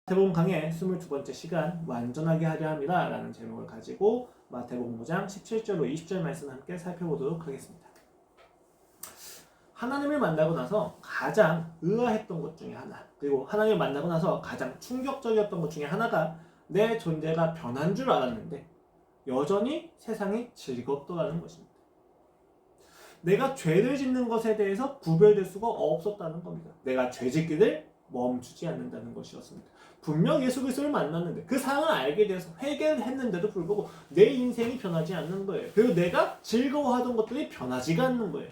마태복음 강의 22번째 시간 완전하게 하려 합니다 라는 제목을 가지고 마태복음 5장 17절로 20절 말씀 함께 살펴보도록 하겠습니다. 하나님을 만나고 나서 가장 의아했던 것 중에 하나, 그리고 하나님을 만나고 나서 가장 충격적이었던 것 중에 하나가 내 존재가 변한 줄 알았는데 여전히 세상이 즐겁더라는 것입니다. 내가 죄를 짓는 것에 대해서 구별될 수가 없었다는 겁니다. 내가 죄짓기를 멈추지 않는다는 것이었습니다. 분명 예수 그리스도를 만났는데 그 상황을 알게 돼서 회개를 했는데도 불구하고 내 인생이 변하지 않는 거예요. 그리고 내가 즐거워하던 것들이 변하지가 않는 거예요.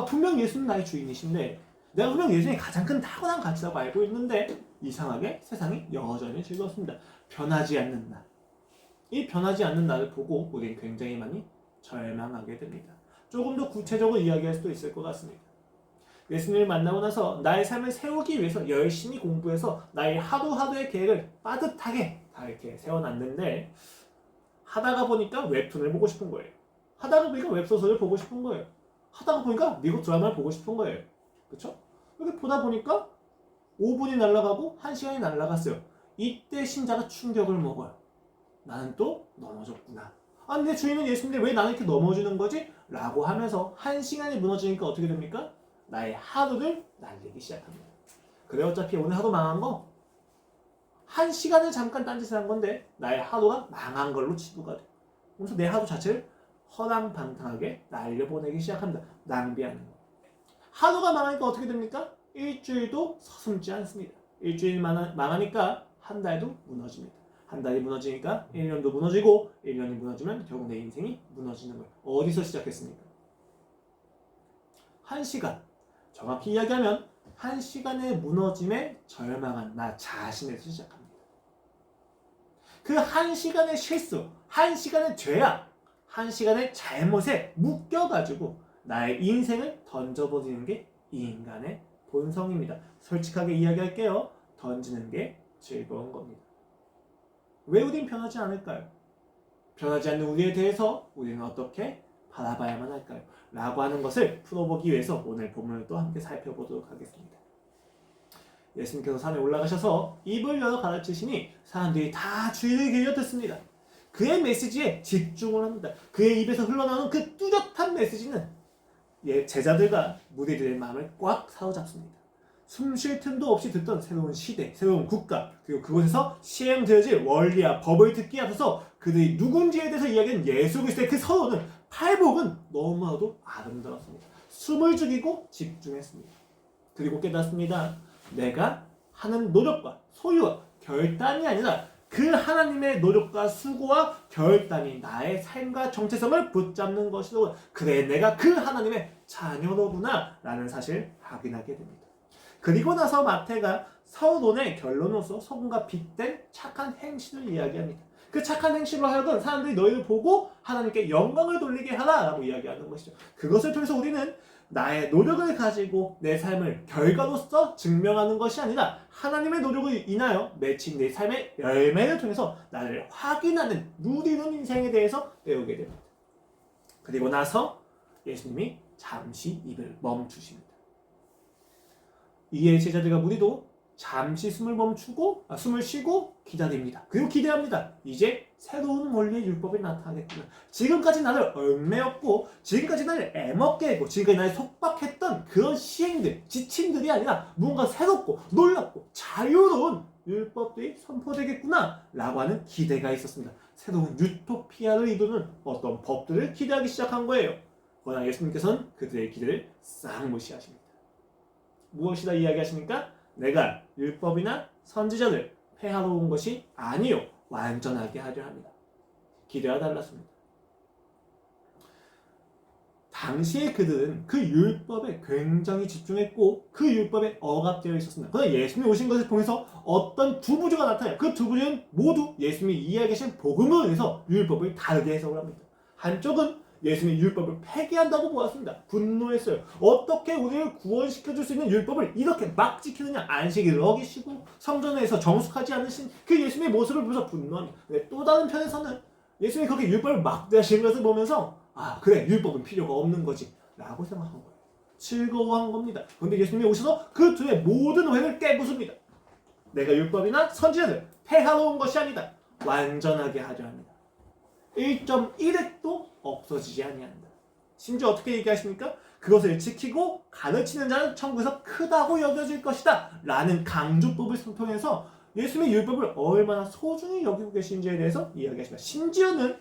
분명 예수는 나의 주인이신데 내가 분명 예수님이 가장 큰 타고난 가치라고 알고 있는데 이상하게 세상이 여전히 즐겁습니다. 변하지 않는 나. 이 변하지 않는 나를 보고 우리는 굉장히 많이 절망하게 됩니다. 조금 더 구체적으로 이야기할 수도 있을 것 같습니다. 예수님을 만나고 나서 나의 삶을 세우기 위해서 열심히 공부해서 나의 하루하루의 계획을 빠듯하게 다 이렇게 세워놨는데 하다가 보니까 웹툰을 보고 싶은 거예요. 하다가 보니까 웹소설을 보고 싶은 거예요. 하다가 보니까 미국 드라마를 보고 싶은 거예요. 그렇죠? 이렇게 보다 보니까 5분이 날아가고 1시간이 날아갔어요. 이때 신자가 충격을 먹어요. 나는 또 넘어졌구나. 내 주인은 예수님인데 왜 나는 이렇게 넘어지는 거지? 라고 하면서 1시간이 무너지니까 어떻게 됩니까? 나의 하루를 날리기 시작합니다. 그래 어차피 오늘 하루 망한 거 1시간을 잠깐 딴짓을 한 건데 나의 하루가 망한 걸로 치부가 돼. 그래서 내 하루 자체를 허랑방탕하게 날려보내기 시작합니다. 낭비하는 거. 하루가 망하니까 어떻게 됩니까? 일주일도 서슴지 않습니다. 일주일 망하니까 한 달도 무너집니다. 한 달이 무너지니까 1년도 무너지고 1년이 무너지면 결국 내 인생이 무너지는 거예요. 어디서 시작했습니까? 1시간. 정확히 이야기하면 1시간의 무너짐에 절망한 나 자신에서 시작합니다. 그 1시간의 실수, 1시간의 죄악, 1시간의 잘못에 묶여가지고 나의 인생을 던져버리는 게 이 인간의 본성입니다. 솔직하게 이야기할게요. 던지는 게 즐거운 겁니다. 왜 우린 변하지 않을까요? 변하지 않는 우리에 대해서 우리는 어떻게 바라봐야만 할까요? 라고 하는 것을 풀어보기 위해서 오늘 본문을 또 함께 살펴보도록 하겠습니다. 예수님께서 산에 올라가셔서 입을 열어 가르치시니 사람들이 다 주의를 기울여 듣습니다. 그의 메시지에 집중을 합니다. 그의 입에서 흘러나오는 그 뚜렷한 메시지는 제자들과 무리들의 마음을 꽉 사로잡습니다. 숨 쉴 틈도 없이 듣던 새로운 시대, 새로운 국가, 그리고 그곳에서 시행되어질 원리와 법을 듣기에 앞서서 그들이 누군지에 대해서 이야기하는 예수 그리스도의 그 서론은 팔복은 너무나도 아름다웠습니다. 숨을 죽이고 집중했습니다. 그리고 깨닫습니다. 내가 하는 노력과 소유와 결단이 아니라 그 하나님의 노력과 수고와 결단이 나의 삶과 정체성을 붙잡는 것이로 그래 내가 그 하나님의 자녀로구나 라는 사실을 확인하게 됩니다. 그리고 나서 마태가 서론의 결론으로서 소금과 빗댄 착한 행실을 이야기합니다. 그 착한 행실로 하여금 사람들이 너희를 보고 하나님께 영광을 돌리게 하라 라고 이야기하는 것이죠. 그것을 통해서 우리는 나의 노력을 가지고 내 삶을 결과로서 증명하는 것이 아니라 하나님의 노력을 인하여 맺힌 내 삶의 열매를 통해서 나를 확인하는 누리는 인생에 대해서 배우게 됩니다. 그리고 나서 예수님이 잠시 입을 멈추십니다. 이에 제자들과 무리도 잠시 숨을 쉬고 기다립니다. 그리고 기대합니다. 이제 새로운 원리의 율법이 나타나겠구나. 지금까지 나를 얽매였고 지금까지 나를 애먹게 했고 지금까지 나를 속박했던 그런 시행들, 지침들이 아니라 뭔가 새롭고 놀랍고 자유로운 율법들이 선포되겠구나 라고 하는 기대가 있었습니다. 새로운 유토피아를 이루는 어떤 법들을 기대하기 시작한 거예요. 그러나 예수님께서는 그들의 기대를 싹 무시하십니다. 무엇이라 이야기하십니까? 내가 율법이나 선지자들 폐하러 온 것이 아니요 완전하게 하려 합니다. 기대와 달랐습니다. 당시에 그들은 그 율법에 굉장히 집중했고 그 율법에 억압되어 있었습니다. 그러나 예수님이 오신 것을 통해서 어떤 두 부류가 나타나요. 그 두 부류는 모두 예수님이 이야기하신 복음을 위해서 율법을 다르게 해석을 합니다. 한쪽은 예수님이 율법을 폐기한다고 보았습니다. 분노했어요. 어떻게 우리를 구원시켜줄 수 있는 율법을 이렇게 막 지키느냐. 안식일을 어기시고 성전에서 정숙하지 않으신 그 예수님의 모습을 보면서 분노합니다. 또 다른 편에서는 예수님이 그렇게 율법을 막대하시는 것을 보면서 그래 율법은 필요가 없는 거지 라고 생각한 거예요. 즐거워한 겁니다. 그런데 예수님이 오셔서 그 둘의 모든 오해를 깨부숩니다. 내가 율법이나 선지자들 폐하러 온 것이 아니다. 완전하게 하려 합니다. 1.1획도 없어지지 아니한다. 심지어 어떻게 얘기하십니까? 그것을 지키고 가르치는 자는 천국에서 크다고 여겨질 것이다 라는 강조법을 통해서 예수님의 율법을 얼마나 소중히 여기고 계신지에 대해서 이야기하십니다. 심지어는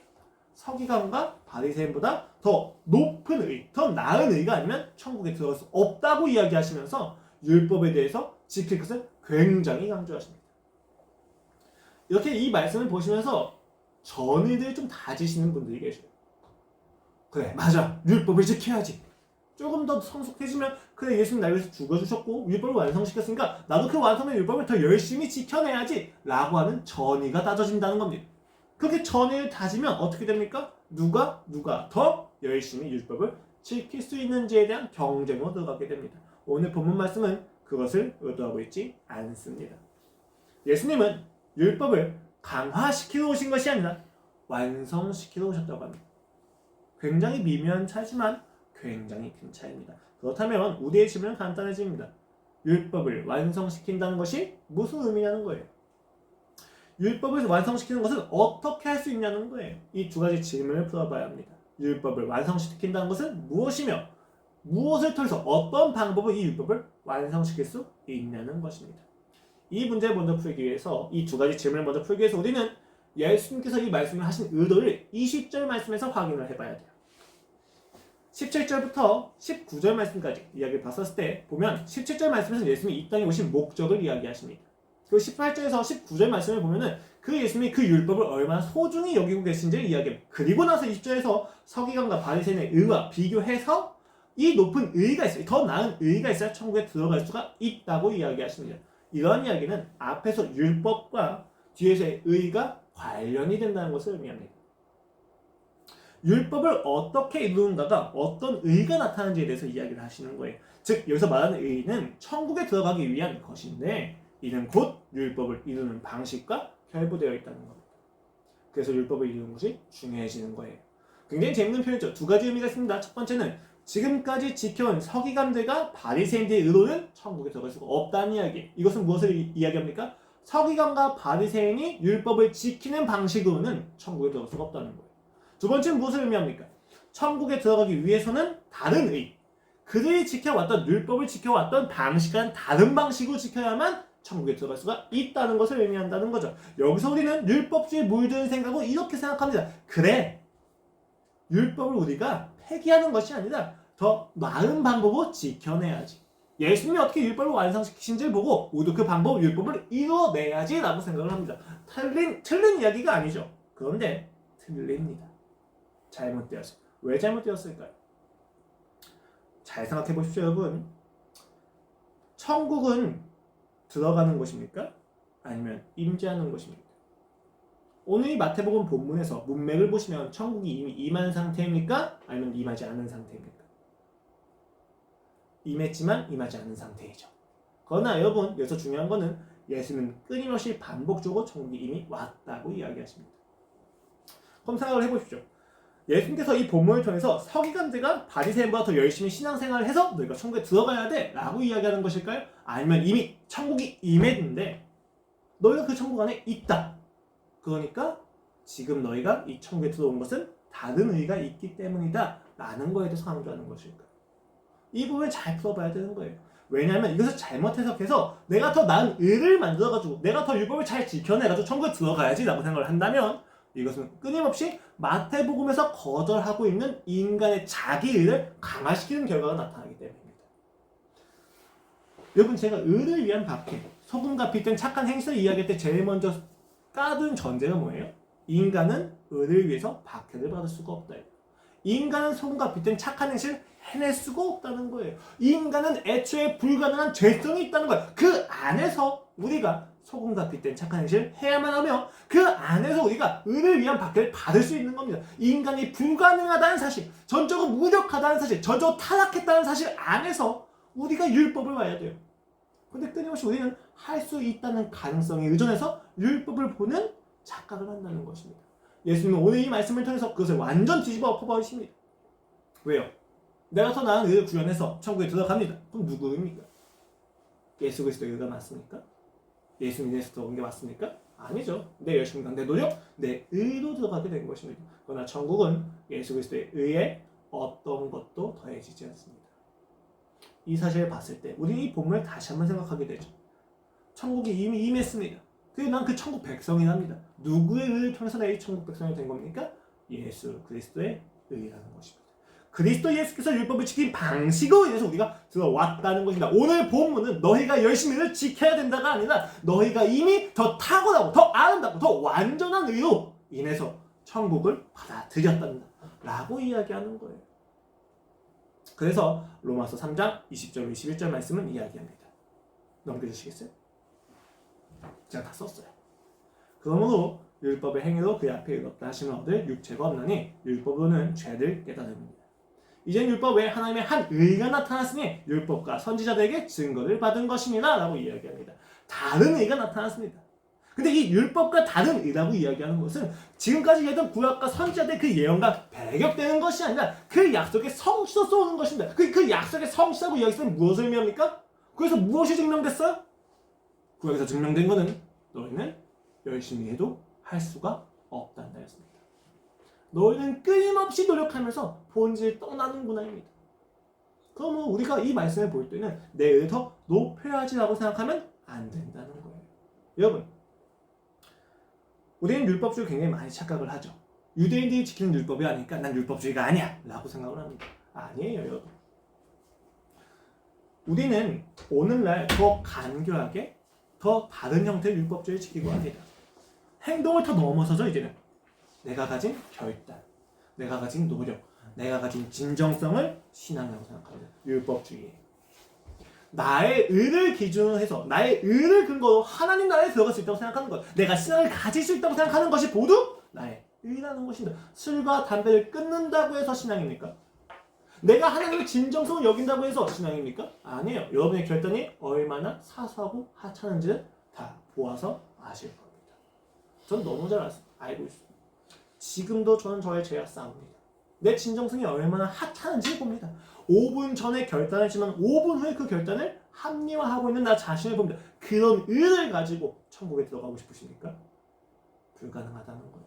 서기관과 바리새인보다 더 높은 의, 더 나은 의가 아니면 천국에 들어갈 수 없다고 이야기하시면서 율법에 대해서 지킬 것을 굉장히 강조하십니다. 이렇게 이 말씀을 보시면서 전의를 좀 다지시는 분들이 계셔요. 그래, 맞아, 율법을 지켜야지. 조금 더 성숙해지면 그래, 예수님 나를 위해서 죽어주셨고 율법을 완성시켰으니까 나도 그 완성된 율법을 더 열심히 지켜내야지 라고 하는 전의가 다져진다는 겁니다. 그렇게 전의를 다지면 어떻게 됩니까? 누가 더 열심히 율법을 지킬 수 있는지에 대한 경쟁으로 들어가게 됩니다. 오늘 본문 말씀은 그것을 의도하고 있지 않습니다. 예수님은 율법을 강화시키러 오신 것이 아니라 완성시키러 오셨다고 합니다. 굉장히 미묘한 차이지만 굉장히 큰 차이입니다. 그렇다면 우리의 질문은 간단해집니다. 율법을 완성시킨다는 것이 무슨 의미냐는 거예요. 율법을 완성시키는 것은 어떻게 할 수 있냐는 거예요. 이 두 가지 질문을 풀어봐야 합니다. 율법을 완성시킨다는 것은 무엇이며 무엇을 통해서 어떤 방법으로 이 율법을 완성시킬 수 있냐는 것입니다. 이 문제를 먼저 풀기 위해서 이 두 가지 질문을 먼저 풀기 위해서 우리는 예수님께서 이 말씀을 하신 의도를 20절 말씀에서 확인을 해봐야 돼요. 17절부터 19절 말씀까지 이야기를 봤었을 때 보면 17절 말씀에서 예수님이 이 땅에 오신 목적을 이야기하십니다. 그리고 18절에서 19절 말씀을 보면은 그 예수님이 그 율법을 얼마나 소중히 여기고 계신지를 이야기합니다. 그리고 나서 20절에서 서기관과 바리새인의 의와 비교해서 이 높은 의가 있어요. 더 나은 의가 있어야 천국에 들어갈 수가 있다고 이야기하십니다. 이런 이야기는 앞에서 율법과 뒤에서의 의가 관련이 된다는 것을 의미합니다. 율법을 어떻게 이루는가가 어떤 의가 나타나는지에 대해서 이야기를 하시는 거예요. 즉 여기서 말하는 의는 천국에 들어가기 위한 것인데 이는 곧 율법을 이루는 방식과 결부되어 있다는 겁니다. 그래서 율법을 이루는 것이 중요해지는 거예요. 굉장히 재밌는 표현이죠. 두 가지 의미가 있습니다. 첫 번째는 지금까지 지켜온 서기관들과 바리새인들의 의로는 천국에 들어갈 수가 없다는 이야기. 이것은 무엇을 이야기합니까? 서기관과 바리새인이 율법을 지키는 방식으로는 천국에 들어갈 수가 없다는 거예요. 두 번째는 무엇을 의미합니까? 천국에 들어가기 위해서는 다른 의, 그들이 지켜왔던 율법을 지켜왔던 방식과는 다른 방식으로 지켜야만 천국에 들어갈 수가 있다는 것을 의미한다는 거죠. 여기서 우리는 율법주의 물드는 생각으로 이렇게 생각합니다. 그래, 율법을 우리가 폐기하는 것이 아니라 더 나은 방법으로 지켜내야지. 예수님이 어떻게 율법을 완성시키신지를 보고 우리도 그 방법, 율법을 이뤄내야지 라고 생각을 합니다. 틀린 이야기가 아니죠. 그런데 틀립니다. 잘못되었어요. 왜 잘못되었을까요? 잘 생각해 보십시오, 여러분. 천국은 들어가는 곳입니까? 아니면 임재하는 곳입니까? 오늘 이 마태복음 본문에서 문맥을 보시면 천국이 이미 임한 상태입니까? 아니면 임하지 않은 상태입니까? 임했지만 임하지 않은 상태이죠. 그러나 여러분, 여기서 중요한 거는 예수님은 끊임없이 반복적으로 천국이 이미 왔다고 이야기하십니다. 그럼 생각을 해보십시오. 예수님께서 이 본문을 통해서 서기관들과 바리새인보다 더 열심히 신앙생활을 해서 너희가 천국에 들어가야 돼 라고 이야기하는 것일까요? 아니면 이미 천국이 임했는데 너희가 그 천국 안에 있다. 그러니까 지금 너희가 이 천국에 들어온 것은 다른 의가 있기 때문이다 라는 거에 대해서 강조하는 것일까요? 이 부분을 잘 풀어봐야 되는 거예요. 왜냐하면 이것을 잘못 해석해서 내가 더 나은 의를 만들어가지고 내가 더 율법을 잘 지켜내가지고 천국에 들어가야지 라고 생각을 한다면 이것은 끊임없이 마태복음에서 거절하고 있는 인간의 자기의를 강화시키는 결과가 나타나기 때문입니다. 여러분, 제가 의를 위한 박해, 소금과 빗된 착한 행실을 이야기할 때 제일 먼저 까둔 전제가 뭐예요? 인간은 의를 위해서 박해를 받을 수가 없다. 인간은 소금과 빗된 착한 행실을 해낼 수가 없다는 거예요. 인간은 애초에 불가능한 죄성이 있다는 거예요. 그 안에서 우리가 소금과 빗된 착한 행실을 해야만 하며 그 안에서 우리가 의를 위한 박해를 받을 수 있는 겁니다. 인간이 불가능하다는 사실, 전적으로 무력하다는 사실, 전적으로 타락했다는 사실 안에서 우리가 율법을 봐야 돼요. 근데 끊임없이 우리는 할 수 있다는 가능성에 의존해서 율법을 보는 착각을 한다는 것입니다. 예수님은 오늘 이 말씀을 통해서 그것을 완전 뒤집어 엎어버리십니다. 왜요? 내가 더 나은 의를 구현해서 천국에 들어갑니다. 그럼 누구 의입니까? 예수 그리스도의 의가 맞습니까? 예수님 인해서 들어온 게 맞습니까? 아니죠. 내 열심과 내 노력, 내 의로 들어가게 된 것입니다. 그러나 천국은 예수 그리스도의 의에 어떤 것도 더해지지 않습니다. 이 사실을 봤을 때 우리는 이 본문을 다시 한번 생각하게 되죠. 천국이 이미 임했습니다. 그래서 난 그 천국 백성이랍니다. 누구의 의를 통해서 내 이 천국 백성이 된 겁니까? 예수 그리스도의 의라는 것입니다. 그리스도 예수께서 율법을 지킨 방식으로 인해서 우리가 들어왔다는 것입니다. 오늘 본문은 너희가 열심히 를 지켜야 된다가 아니라 너희가 이미 더 탁월하고 더 아름답고 더 완전한 의로 인해서 천국을 받아들였단다 라고 이야기하는 거예요. 그래서 로마서 3장 20절 21절 말씀은 이야기합니다. 넘겨주시겠어요? 제가 다 썼어요. 그러므로 율법의 행위로 그 앞에 의롭다 하심을 얻을 육체가 없나니 율법으로는 죄를 깨달음이니라. 이젠 율법 외에 하나님의 한 의가 나타났으니 율법과 선지자들에게 증거를 받은 것이니라 라고 이야기합니다. 다른 의가 나타났습니다. 근데 이 율법과 다른 의라고 이야기하는 것은 지금까지 얘기했던 구약과 선지자들의 그 예언과 배격되는 것이 아니라 그 약속의 성취로서 오는 것입니다. 그 약속의 성취라고 이야기했으면 무엇을 의미합니까? 그래서 무엇이 증명됐어요? 구약에서 증명된 것은 너희는 열심히 해도 할 수가 없단다 였습니다. 너희는 끊임없이 노력하면서 본질을 떠나는구나입니다. 그러면 우리가 이 말씀을 볼 때는 내 의를 더 높여야지라고 생각하면 안 된다는 거예요. 여러분, 우리는 율법주의 굉장히 많이 착각을 하죠. 유대인들이 지키는 율법이 아니니까 난 율법주의가 아니야 라고 생각을 합니다. 아니에요, 여러분. 우리는 오늘날 더 간교하게 더 다른 형태의 율법주의를 지키고 합니다. 행동을 더 넘어서죠. 이제는 내가 가진 결단, 내가 가진 노력, 내가 가진 진정성을 신앙이라고 생각합니다. 율법주의. 나의 의를 기준으로 해서 나의 의를 근거로 하나님 나라에 들어갈 수 있다고 생각하는 것, 내가 신앙을 가질 수 있다고 생각하는 것이 모두 나의 의라는 것입니다. 술과 담배를 끊는다고 해서 신앙입니까? 내가 하나님의 진정성을 여긴다고 해서 신앙입니까? 아니에요. 여러분의 결단이 얼마나 사소하고 하찮은지를 다 보아서 아실 겁니다. 전 너무 잘 알고 있습니다. 지금도 저는 저의 죄와 싸웁니다. 내 진정성이 얼마나 하찮은지 봅니다. 5분 전에 결단을 했지만 5분 후에 그 결단을 합리화하고 있는 나 자신을 봅니다. 그런 의를 가지고 천국에 들어가고 싶으십니까? 불가능하다는 거예요.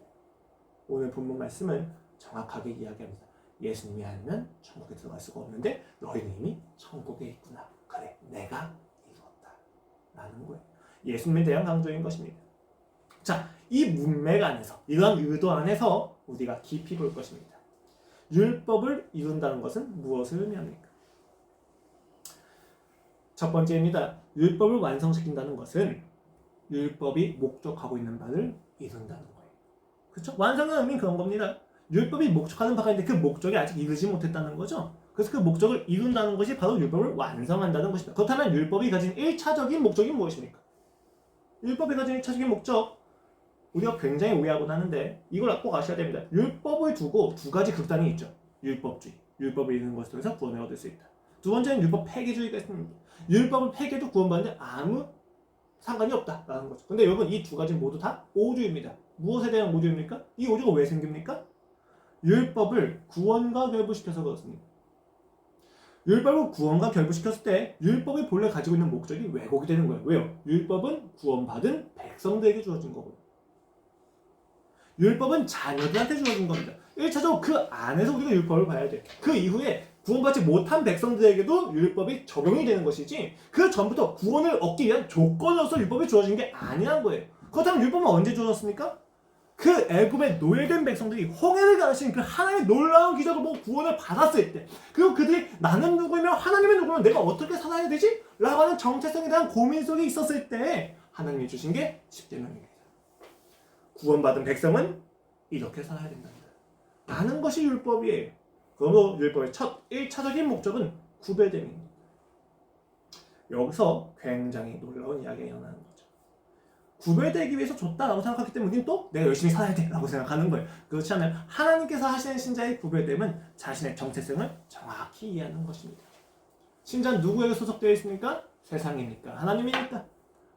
오늘 본문 말씀은 정확하게 이야기합니다. 예수님이 아니면 천국에 들어갈 수가 없는데 너희는 이미 천국에 있구나. 그래, 내가 이루었다 라는 거예요. 예수님에 대한 강조인 것입니다. 자, 이 문맥 안에서, 이러한 의도 안에서 우리가 깊이 볼 것입니다. 율법을 이룬다는 것은 무엇을 의미합니까? 첫 번째입니다. 율법을 완성시킨다는 것은 율법이 목적하고 있는 바를 이룬다는 거예요. 그렇죠? 완성의 의미는 그런 겁니다. 율법이 목적하는 바가 있는데 그 목적이 아직 이루지 못했다는 거죠. 그래서 그 목적을 이룬다는 것이 바로 율법을 완성한다는 것입니다. 그렇다면 율법이 가진 1차적인 목적이 무엇입니까? 율법이 가진 1차적인 목적, 우리가 굉장히 오해하곤 하는데 이걸 꼭 아셔야 됩니다. 율법을 두고 두 가지 극단이 있죠. 율법주의, 율법을 이루는 것을 통해서 구원을 얻을 수 있다. 두 번째는 율법 폐기주의가 있습니다. 율법을 폐기해도 구원받는데 아무 상관이 없다라는 거죠. 근데 여러분, 이 두 가지 모두 다 오류입니다. 무엇에 대한 오류입니까? 이 오류가 왜 생깁니까? 율법을 구원과 결부시켜서 그렇습니다. 율법을 구원과 결부시켰을 때 율법이 본래 가지고 있는 목적이 왜곡이 되는 거예요. 왜요? 율법은 구원받은 백성들에게 주어진 거고요. 율법은 자녀들한테 주어진 겁니다. 1차적으로 그 안에서 우리가 율법을 봐야 돼. 그 이후에 구원받지 못한 백성들에게도 율법이 적용이 되는 것이지 그 전부터 구원을 얻기 위한 조건으로서 율법이 주어진 게 아니란 거예요. 그렇다면 율법은 언제 주어졌습니까? 그 애굽에 노예된 백성들이 홍해를 가르친 그 하나님의 놀라운 기적을 보고 구원을 받았을 때, 그리고 그들이 나는 누구이며 하나님의 누구면 내가 어떻게 살아야 되지? 라고 하는 정체성에 대한 고민 속에 있었을 때 하나님이 주신 게 십계명입니다. 구원받은 백성은 이렇게 살아야 된답니다. 라는 것이 율법이에요. 그러므로 율법의 첫 1차적인 목적은 구별됨입니다. 여기서 굉장히 놀라운 이야기가 일어나는 거죠. 구별되기 위해서 줬다라고 생각하기 때문에 우리는 또 내가 열심히 살아야 돼 라고 생각하는 거예요. 그렇지 않으면 하나님께서 하시는 신자의 구별됨은 자신의 정체성을 정확히 이해하는 것입니다. 신자는 누구에게 소속되어 있습니까? 세상입니까? 하나님입니까?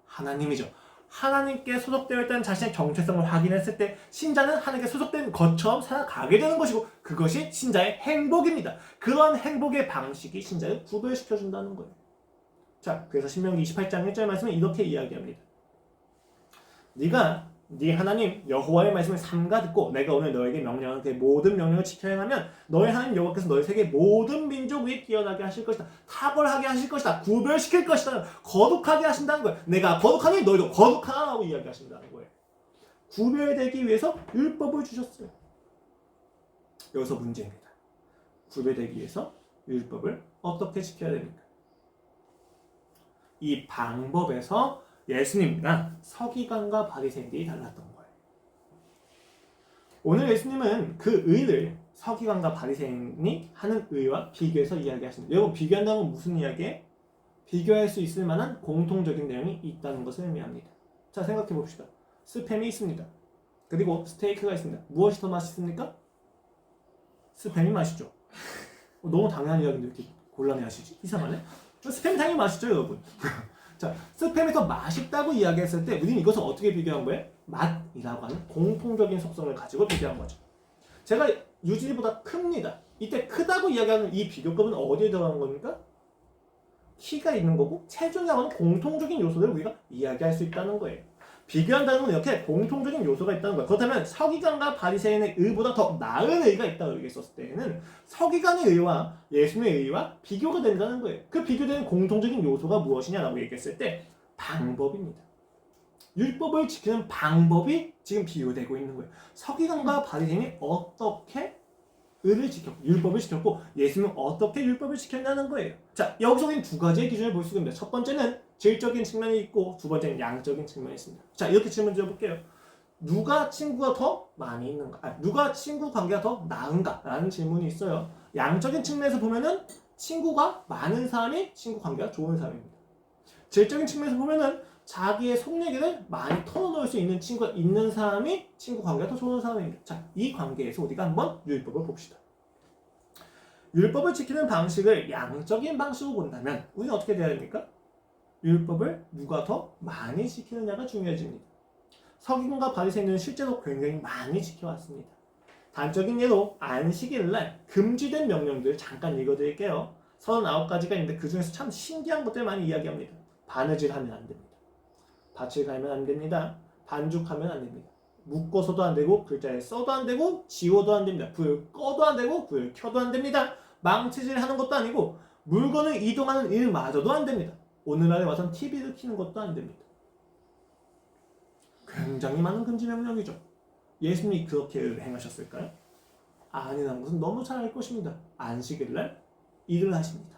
하나님이죠. 하나님께 소속되어 있다는 자신의 정체성을 확인했을 때 신자는 하나님께 소속된 것처럼 살아가게 되는 것이고 그것이 신자의 행복입니다. 그런 행복의 방식이 신자를 구별시켜준다는 거예요. 자, 그래서 신명기 28장 1절 말씀은 이렇게 이야기합니다. 네가 네 하나님 여호와의 말씀을 삼가 듣고 내가 오늘 너에게 명령한 그 모든 명령을 지켜 행하면 너의 하나님 여호와께서 너의 세계 모든 민족 위에 뛰어나게 하실 것이다. 탁월하게 하실 것이다. 구별시킬 것이다. 거룩하게 하신다는 거예요. 내가 거룩하니 너희도 거룩하라고 이야기하신다는 거예요. 구별되기 위해서 율법을 주셨어요. 여기서 문제입니다. 구별되기 위해서 율법을 어떻게 지켜야 됩니까? 이 방법에서 예수님과 서기관과 바리새인들이 달랐던 거예요. 오늘 예수님은 그 의를 서기관과 바리새인이 하는 의와 비교해서 이야기하십니다. 여러분, 비교한다는 건 무슨 이야기예요? 비교할 수 있을 만한 공통적인 내용이 있다는 것을 의미합니다. 자, 생각해 봅시다. 스팸이 있습니다. 그리고 스테이크가 있습니다. 무엇이 더 맛있습니까? 스팸이 맛있죠. 너무 당연한 이야기인데 이렇게 곤란해하시지? 이상하네. 스팸이 당연히 맛있죠, 여러분. 자, 스팸이 더 맛있다고 이야기했을 때 우리는 이것을 어떻게 비교한 거예요? 맛이라고 하는 공통적인 속성을 가지고 비교한 거죠. 제가 유진이보다 큽니다. 이때 크다고 이야기하는 이 비교급은 어디에 들어가는 겁니까? 키가 있는 거고 체중이라고 하는 공통적인 요소를 우리가 이야기할 수 있다는 거예요. 비교한다는 건 이렇게 공통적인 요소가 있다는 거예요. 그렇다면 서기관과 바리새인의 의보다 더 나은 의가 있다고 얘기했었을 때에는 서기관의 의와 예수님의 의와 비교가 된다는 거예요. 그 비교되는 공통적인 요소가 무엇이냐라고 얘기했을 때 방법입니다. 율법을 지키는 방법이 지금 비교되고 있는 거예요. 서기관과 바리새인이 어떻게 의를 지켰고 율법을 지켰고 예수님은 어떻게 율법을 지켰냐는 거예요. 자, 여기서 우리는 두 가지의 기준을 볼 수 있습니다. 첫 번째는 질적인 측면이 있고 두 번째는 양적인 측면이 있습니다. 자, 이렇게 질문 드려볼게요. 누가 친구가 더 많이 있는가? 누가 친구 관계가 더 나은가? 라는 질문이 있어요. 양적인 측면에서 보면은 친구가 많은 사람이 친구 관계가 좋은 사람입니다. 질적인 측면에서 보면은 자기의 속 얘기를 많이 털어놓을 수 있는 친구가 있는 사람이 친구 관계가 더 좋은 사람입니다. 자, 이 관계에서 우리가 한번 율법을 봅시다. 율법을 지키는 방식을 양적인 방식으로 본다면 우리는 어떻게 돼야 됩니까? 율법을 누가 더 많이 지키느냐가 중요해집니다. 서기관과 바리새인들은 실제로 굉장히 많이 지켜왔습니다. 단적인 예로 안식일날 금지된 명령들 잠깐 읽어드릴게요. 39가지가 있는데 그 중에서 참 신기한 것들 많이 이야기합니다. 바느질하면 안 됩니다. 밭을 갈면 안 됩니다. 반죽하면 안 됩니다. 묶어서도 안 되고 글자에 써도 안 되고 지워도 안 됩니다. 불 꺼도 안 되고 불 켜도 안 됩니다. 망치질하는 것도 아니고 물건을 이동하는 일마저도 안 됩니다. 오늘날에 와서는 TV를 켜는 것도 안 됩니다. 굉장히 많은 금지 명령이죠. 예수님이 그렇게 행하셨을까요? 아니라는 것은 너무 잘 알 것입니다. 안식일날 일을 하십니다.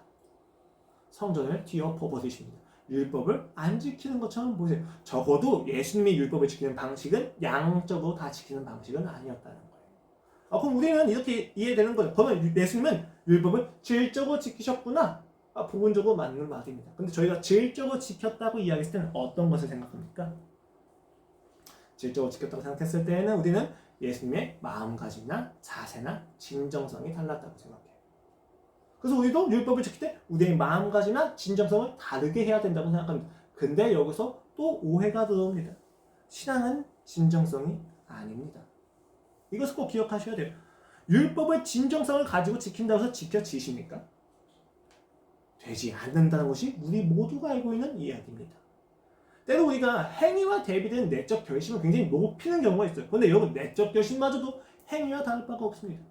성전을 뒤엎어버리십니다. 율법을 안 지키는 것처럼 보세요. 적어도 예수님이 율법을 지키는 방식은 양적으로 다 지키는 방식은 아니었다는 거예요. 그럼 우리는 이렇게 이해되는 거죠. 그러면 예수님은 율법을 질적으로 지키셨구나. 부분적으로 맞는 말입니다. 근데 저희가 질적으로 지켰다고 이야기했을 때는 어떤 것을 생각합니까? 질적으로 지켰다고 생각했을 때는 우리는 예수님의 마음가짐이나 자세나 진정성이 달랐다고 생각해요. 그래서 우리도 율법을 지킬 때 우리의 마음가짐이나 진정성을 다르게 해야 된다고 생각합니다. 근데 여기서 또 오해가 들어옵니다. 신앙은 진정성이 아닙니다. 이것을 꼭 기억하셔야 돼요. 율법의 진정성을 가지고 지킨다고 해서 지켜지십니까? 되지 않는다는 것이 우리 모두가 알고 있는 이야기입니다. 때로 우리가 행위와 대비된 내적 결심을 굉장히 높이는 경우가 있어요. 그런데 여러분, 내적 결심마저도 행위와 다를 바가 없습니다.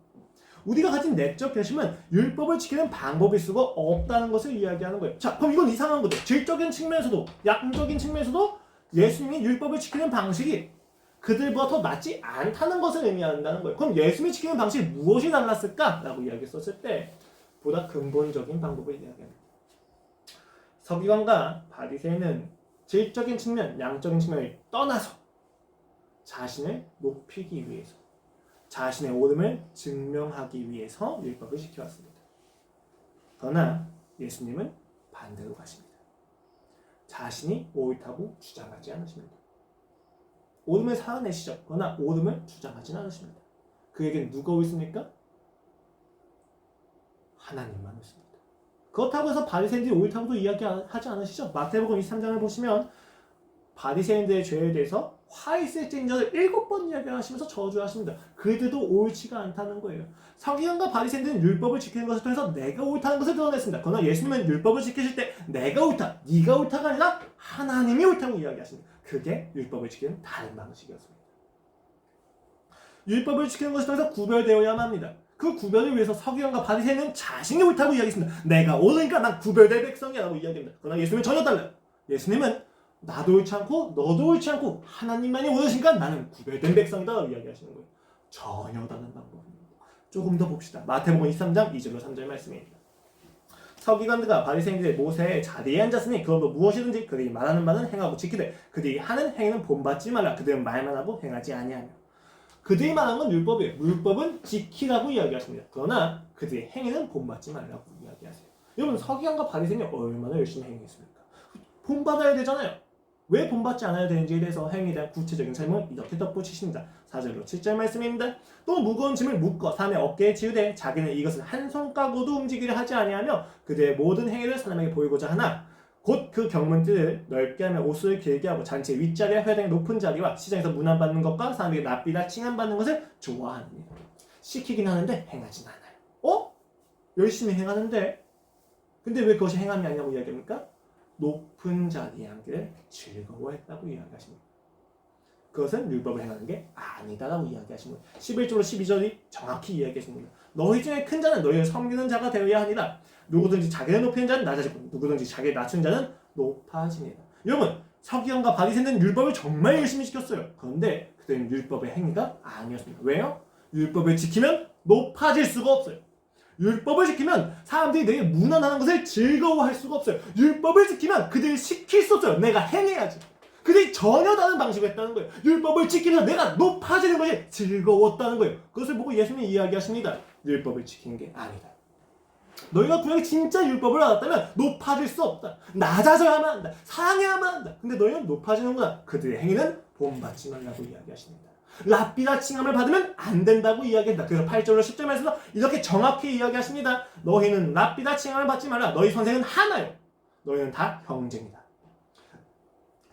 우리가 가진 내적 결심은 율법을 지키는 방법일 수가 없다는 것을 이야기하는 거예요. 자, 그럼 이건 이상한 거죠. 질적인 측면에서도 양적인 측면에서도 예수님이 율법을 지키는 방식이 그들보다 더 낫지 않다는 것을 의미한다는 거예요. 그럼 예수님이 지키는 방식이 무엇이 달랐을까? 라고 이야기했었을 때 보다 근본적인 방법을 이야기합니다. 서기관과 바리새인은 질적인 측면, 양적인 측면을 떠나서 자신을 높이기 위해서 자신의 옳음을 증명하기 위해서 율법을 지켜왔습니다. 그러나 예수님은 반대로 가십니다. 자신이 옳다고 주장하지 않으십니다. 옳음을 살아내시죠. 그러나 옳음을 주장하지는 않으십니다. 그에겐 누가 옳습니까? 하나님만 옳습니다. 그렇다고 해서 바리새인들이 옳다고도 이야기하지 않으시죠. 마태복음 23장을 보시면 바리새인들의 죄에 대해서 화 있을 쟁자를 7번 이야기하시면서 저주하십니다. 그들도 옳지가 않다는 거예요. 서기관과 바리새인들은 율법을 지키는 것을 통해서 내가 옳다는 것을 드러냈습니다. 그러나 예수님은 율법을 지키실 때 내가 옳다, 네가 옳다가 아니라 하나님이 옳다고 이야기하십니다. 그게 율법을 지키는 다른 방식이었습니다. 율법을 지키는 것을 통해서 구별되어야만 합니다. 그 구별을 위해서 서기관과 바리새인은 자신이 옳다고 이야기했습니다. 내가 옳으니까 난 구별될 백성이라고 이야기합니다. 그러나 예수님은 전혀 달라요. 예수님은 나도 옳지 않고 너도 옳지 않고 하나님만이 옳으시니까 나는 구별된 백성이다 이야기하시는 거예요. 전혀 다른 방법입니다. 조금 더 봅시다. 마태복음 23장 2절로 3절 말씀입니다. 서기관들과 바리새인들의 모세의 자리에 앉았으니 그것도 무엇이든지 그들이 말하는 바는 행하고 지키되 그들이 하는 행위는 본받지 말라. 그들은 말만 하고 행하지 아니하며. 그들이 말하는 건 율법이에요. 율법은 지키라고 이야기하십니다. 그러나 그들의 행위는 본받지 말라고 이야기하세요. 여러분 서기관과 바리새인이 얼마나 열심히 행했습니까? 본받아야 되잖아요. 왜 본받지 않아야 되는지에 대해서 행위에 대한 구체적인 설명을 이렇게 덧붙이십니다. 4절로 7절 말씀입니다. 또 무거운 짐을 묶어 사람의 어깨에 지우되 자기는 이것을 한 손가락으로도 움직이려 하지 아니하며 그들의 모든 행위를 사람에게 보이고자 하나 곧 그 경문들을 넓게 하며 옷을 길게 하고 잔치 윗자리와 회당의 높은 자리와 시장에서 문안받는 것과 사람에게 납비나 칭함받는 것을 좋아합니다. 시키긴 하는데 행하진 않아요. 열심히 행하는데 근데 왜 그것이 행함이 아니라고 이야기합니까? 높은 자리에 앉기를 즐거워했다고 이야기하십니다. 그것은 율법을 행하는 게 아니다라고 이야기하십니다. 11절로 12절이 정확히 이야기하십니다. 너희 중에 큰 자는 너희를 섬기는 자가 되어야 하니라. 누구든지 자기를 높이는 자는 낮아지고 누구든지 자기를 낮춘 자는 높아지니라. 여러분 서기관과 바리새인들은 율법을 정말 열심히 지켰어요. 그런데 그들은 율법의 행위가 아니었습니다. 왜요? 율법을 지키면 높아질 수가 없어요. 율법을 지키면 사람들이 내게 무난하는 것을 즐거워할 수가 없어요. 율법을 지키면 그들을 시킬 수 없어요. 내가 행해야지. 그들이 전혀 다른 방식을 했다는 거예요. 율법을 지키면서 내가 높아지는 것이 즐거웠다는 거예요. 그것을 보고 예수님이 이야기하십니다. 율법을 지키는 게 아니다. 너희가 분명히 진짜 율법을 알았다면 높아질 수 없다. 낮아져야만 한다. 사랑해야만 한다. 근데 너희는 높아지는구나. 그들의 행위는 본받지 말라고 이야기하십니다. 랍비나 칭함을 받으면 안 된다고 이야기한다. 그래서 8절로 10절 말씀에서 이렇게 정확히 이야기하십니다. 너희는 랍비나 칭함을 받지 말라. 너희 선생은 하나요. 너희는 다 형제이다.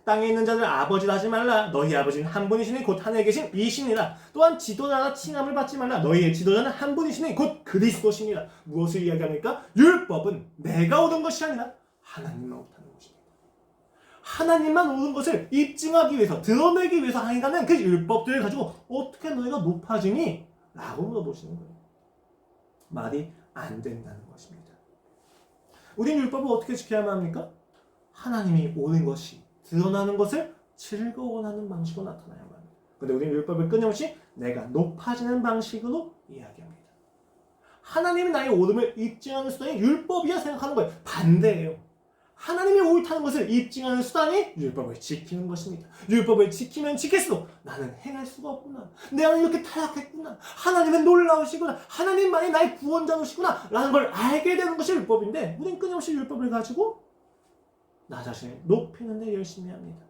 땅에 있는 자들 아버지라 하지 말라. 너희 아버지는 한 분이시니 곧 하늘에 계신 이시니라. 또한 지도자나 칭함을 받지 말라. 너희의 지도자는 한 분이시니 곧 그리스도시니라. 무엇을 이야기합니까? 율법은 내가 옳은 것이 아니라 하나님만 옳다는 것입니다. 하나님만 옳은 것을 입증하기 위해서 드러내기 위해서 행하는 그 율법들을 가지고 어떻게 너희가 높아지니? 라고 물어보시는 거예요. 말이 안 된다는 것입니다. 우리는 율법을 어떻게 지켜야만 합니까? 하나님이 옳은 것이 드러나는 것을 즐거워하는 방식으로 나타나야만 합니다. 그런데 우리는 율법을 끊임없이 내가 높아지는 방식으로 이야기합니다. 하나님이 나의 옳음을 입증하는 수단이 율법이야 생각하는 거예요. 반대예요. 하나님이 옳다는 것을 입증하는 수단이 율법을 지키는 것입니다. 율법을 지키면 지킬수록 나는 행할 수가 없구나. 내가 이렇게 타락했구나. 하나님은 놀라우시구나. 하나님만이 나의 구원자이시구나. 라는 걸 알게 되는 것이 율법인데 우리는 끊임없이 율법을 가지고 나 자신을 높이는 데 열심히 합니다.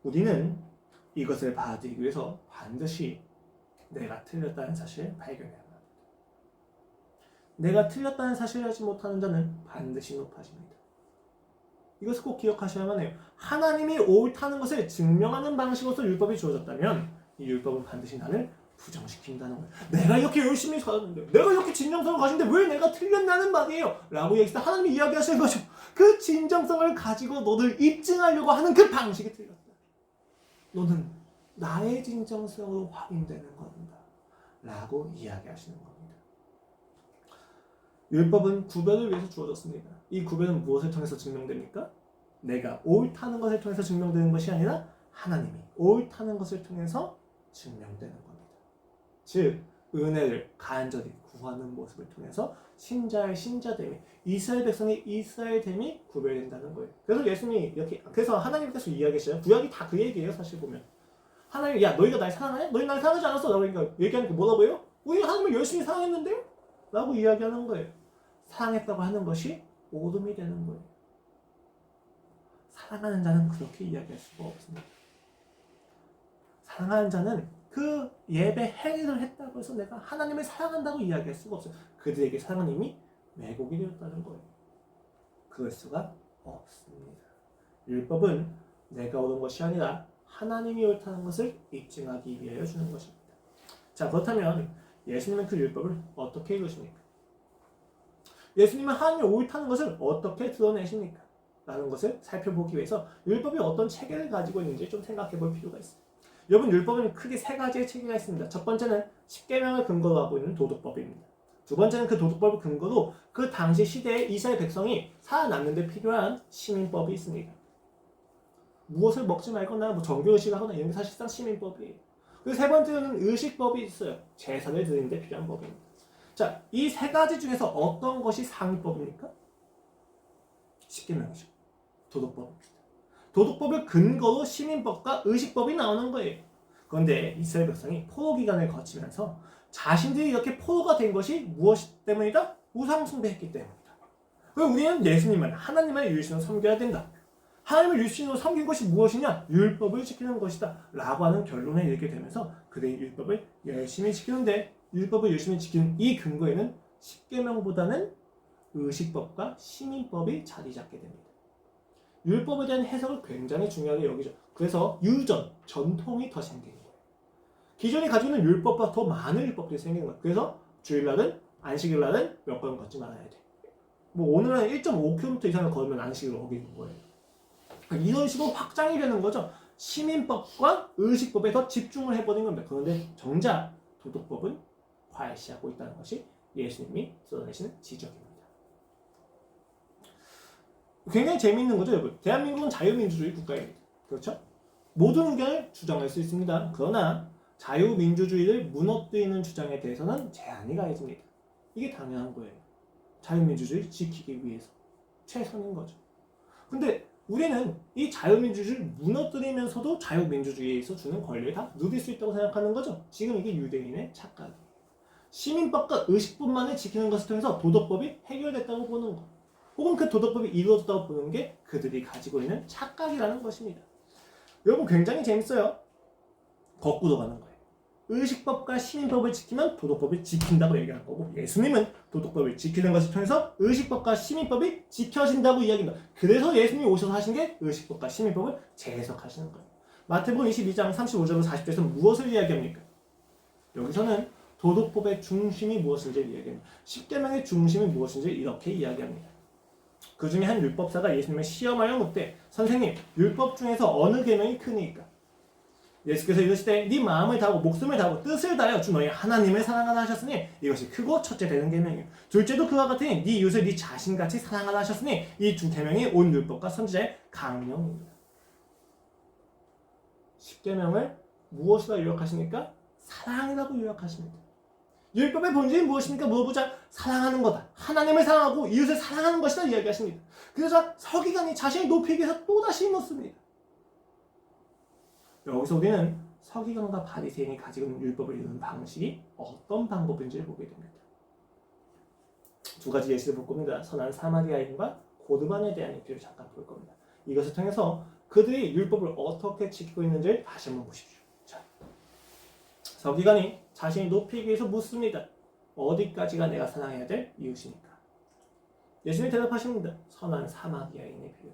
우리는 이것을 받아들이기 위해서 반드시 내가 틀렸다는 사실을 발견해야 합니다. 내가 틀렸다는 사실을 알지 못하는 자는 반드시 높아집니다. 이것을 꼭 기억하셔야만 해요. 하나님이 옳다는 것을 증명하는 방식으로서 율법이 주어졌다면 이 율법은 반드시 나를 부정시킨다는 거예요. 내가 이렇게 열심히 살았는데 내가 이렇게 진정성을 가지는데 왜 내가 틀렸냐는 말이에요. 라고 얘기해서 하나님이 이야기하시는 거죠. 그 진정성을 가지고 너를 입증하려고 하는 그 방식이 틀렸다. 너는 나의 진정성으로 확인되는 겁니다. 라고 이야기하시는 겁니다. 율법은 구별을 위해서 주어졌습니다. 이 구별은 무엇을 통해서 증명됩니까? 내가 옳다는 것을 통해서 증명되는 것이 아니라 하나님이 옳다는 것을 통해서 증명되는 겁니다. 즉 은혜를 간절히 구하는 모습을 통해서 신자의 신자됨이 이스라엘 백성의 이스라엘됨이 구별된다는 거예요. 그래서 예수님이 이렇게 그래서 하나님께서 이야기하시잖아요. 구약이 다 그 얘기예요. 사실 보면 하나님 야 너희가 날 사랑하냐? 너희 날 사랑하지 않았어? 라고 얘기하는 게 뭐라고 해요? 우리 하나님을 열심히 사랑했는데요? 라고 이야기하는 거예요. 사랑했다고 하는 것이 오름이 되는 거예요. 사랑하는 자는 그렇게 이야기할 수가 없습니다. 사랑하는 자는 그 예배 행위를 했다고 해서 내가 하나님을 사랑한다고 이야기할 수가 없어요. 그들에게 사랑은 이미 왜곡이 되었다는 거예요. 그럴 수가 없습니다. 율법은 내가 옳은 것이 아니라 하나님이 옳다는 것을 입증하기 위하여 주는 것입니다. 자, 그렇다면 예수님은 그 율법을 어떻게 이루십니까? 예수님은 하나님이 옳다는 것을 어떻게 드러내십니까? 라는 것을 살펴보기 위해서 율법이 어떤 체계를 가지고 있는지 좀 생각해 볼 필요가 있습니다. 여러분, 율법은 크게 세 가지의 체계가 있습니다. 첫 번째는 십계명을 근거로 하고 있는 도덕법입니다. 두 번째는 그 도덕법을 근거로 그 당시 시대에 이스라엘 백성이 살아남는 데 필요한 시민법이 있습니다. 무엇을 먹지 말거나 정규의식을 하거나 이런 게 사실상 시민법이에요. 그리고 세 번째는 의식법이 있어요. 제사를 드리는 데 필요한 법입니다. 자, 이 세 가지 중에서 어떤 것이 상위법입니까? 십계명이죠. 도덕법입니다. 도덕법을 근거로 시민법과 의식법이 나오는 거예요. 그런데 이스라엘 백성이 포로 기간을 거치면서 자신들이 이렇게 포로가 된 것이 무엇 때문이다? 우상숭배했기 때문이다. 그리고 우리는 예수님을, 하나님을 유일신으로 섬겨야 된다. 하나님을 유일신으로 섬긴 것이 무엇이냐? 율법을 지키는 것이다 라고 하는 결론에 이르게 되면서 그들이 율법을 열심히 지키는데, 율법을 열심히 지키는 이 근거에는 십계명보다는 의식법과 시민법이 자리 잡게 됩니다. 율법에 대한 해석을 굉장히 중요하게 여기죠. 그래서 유전, 전통이 더 생기는 거예요. 기존에 가지고 있는 율법보다 더 많은 율법들이 생기는 거예요. 그래서 주일날은, 안식일날은 몇 번 걷지 말아야 돼. 오늘은 1.5km 이상을 걸으면 안식일을 어기는 거예요. 이런 식으로 확장이 되는 거죠. 시민법과 의식법에 더 집중을 해버린 겁니다. 그런데 정작 도덕법은 과시하고 있다는 것이 예수님이 드러내시는 지적입니다. 굉장히 재미있는 거죠, 여러분. 대한민국은 자유민주주의 국가입니다. 그렇죠? 모든 의견을 주장할 수 있습니다. 그러나 자유민주주의를 무너뜨리는 주장에 대해서는 제한이 가해집니다. 이게 당연한 거예요. 자유민주주의를 지키기 위해서 최선인 거죠. 근데 우리는 이 자유민주주의를 무너뜨리면서도 자유민주주의에서 주는 권리를 다 누릴 수 있다고 생각하는 거죠. 지금 이게 유대인의 착각이에요. 시민법과 의식법만을 지키는 것을 통해서 도덕법이 해결됐다고 보는 것, 혹은 그 도덕법이 이루어졌다고 보는 게 그들이 가지고 있는 착각이라는 것입니다. 여러분, 굉장히 재밌어요. 거꾸로 가는 거예요. 의식법과 시민법을 지키면 도덕법을 지킨다고 얘기하는 거고, 예수님은 도덕법을 지키는 것을 통해서 의식법과 시민법이 지켜진다고 이야기합니다. 그래서 예수님이 오셔서 하신 게 의식법과 시민법을 재해석하시는 거예요. 마태복음 22장 35절로 40절에서 무엇을 이야기합니까? 여기서는 도덕법의 중심이 무엇인지 이야기합니다. 십계명의 중심이 무엇인지 이렇게 이야기합니다. 그 중에 한 율법사가 예수님을 시험하여 묻되, 선생님, 율법 중에서 어느 계명이 크니까? 예수께서 이르시되, 네 마음을 다하고 목숨을 다하고 뜻을 다하여 주 너희 하나님을 사랑하라 하셨으니 이것이 크고 첫째 되는 계명이요. 둘째도 그와 같으니 네 이웃을 네 자신같이 사랑하라 하셨으니 이 두 계명이 온 율법과 선지자의 강령입니다. 십계명을 무엇이라 요약하십니까? 사랑이라고 요약하십니다. 율법의 본질이 무엇입니까? 물어보자. 사랑하는 거다. 하나님을 사랑하고 이웃을 사랑하는 것이다 이야기하십니다. 그래서 서기관이 자신을 높이기 위해서 또다시 묻습니다. 여기서 우리는 서기관과 바리새인이 가지고 있는 율법을 이루는 방식이 어떤 방법인지를 보게 됩니다. 두 가지 예시를 볼 겁니다. 선한 사마리아인과 고르반에 대한 얘기를 잠깐 볼 겁니다. 이것을 통해서 그들이 율법을 어떻게 지키고 있는지를 다시 한번 보십시오. 자, 서기관이 자신이 높이기 위해서 묻습니다. 어디까지가 내가 사랑해야 될 이웃이니까? 예수님이 대답하십니다. 선한 사마리아인의 비유.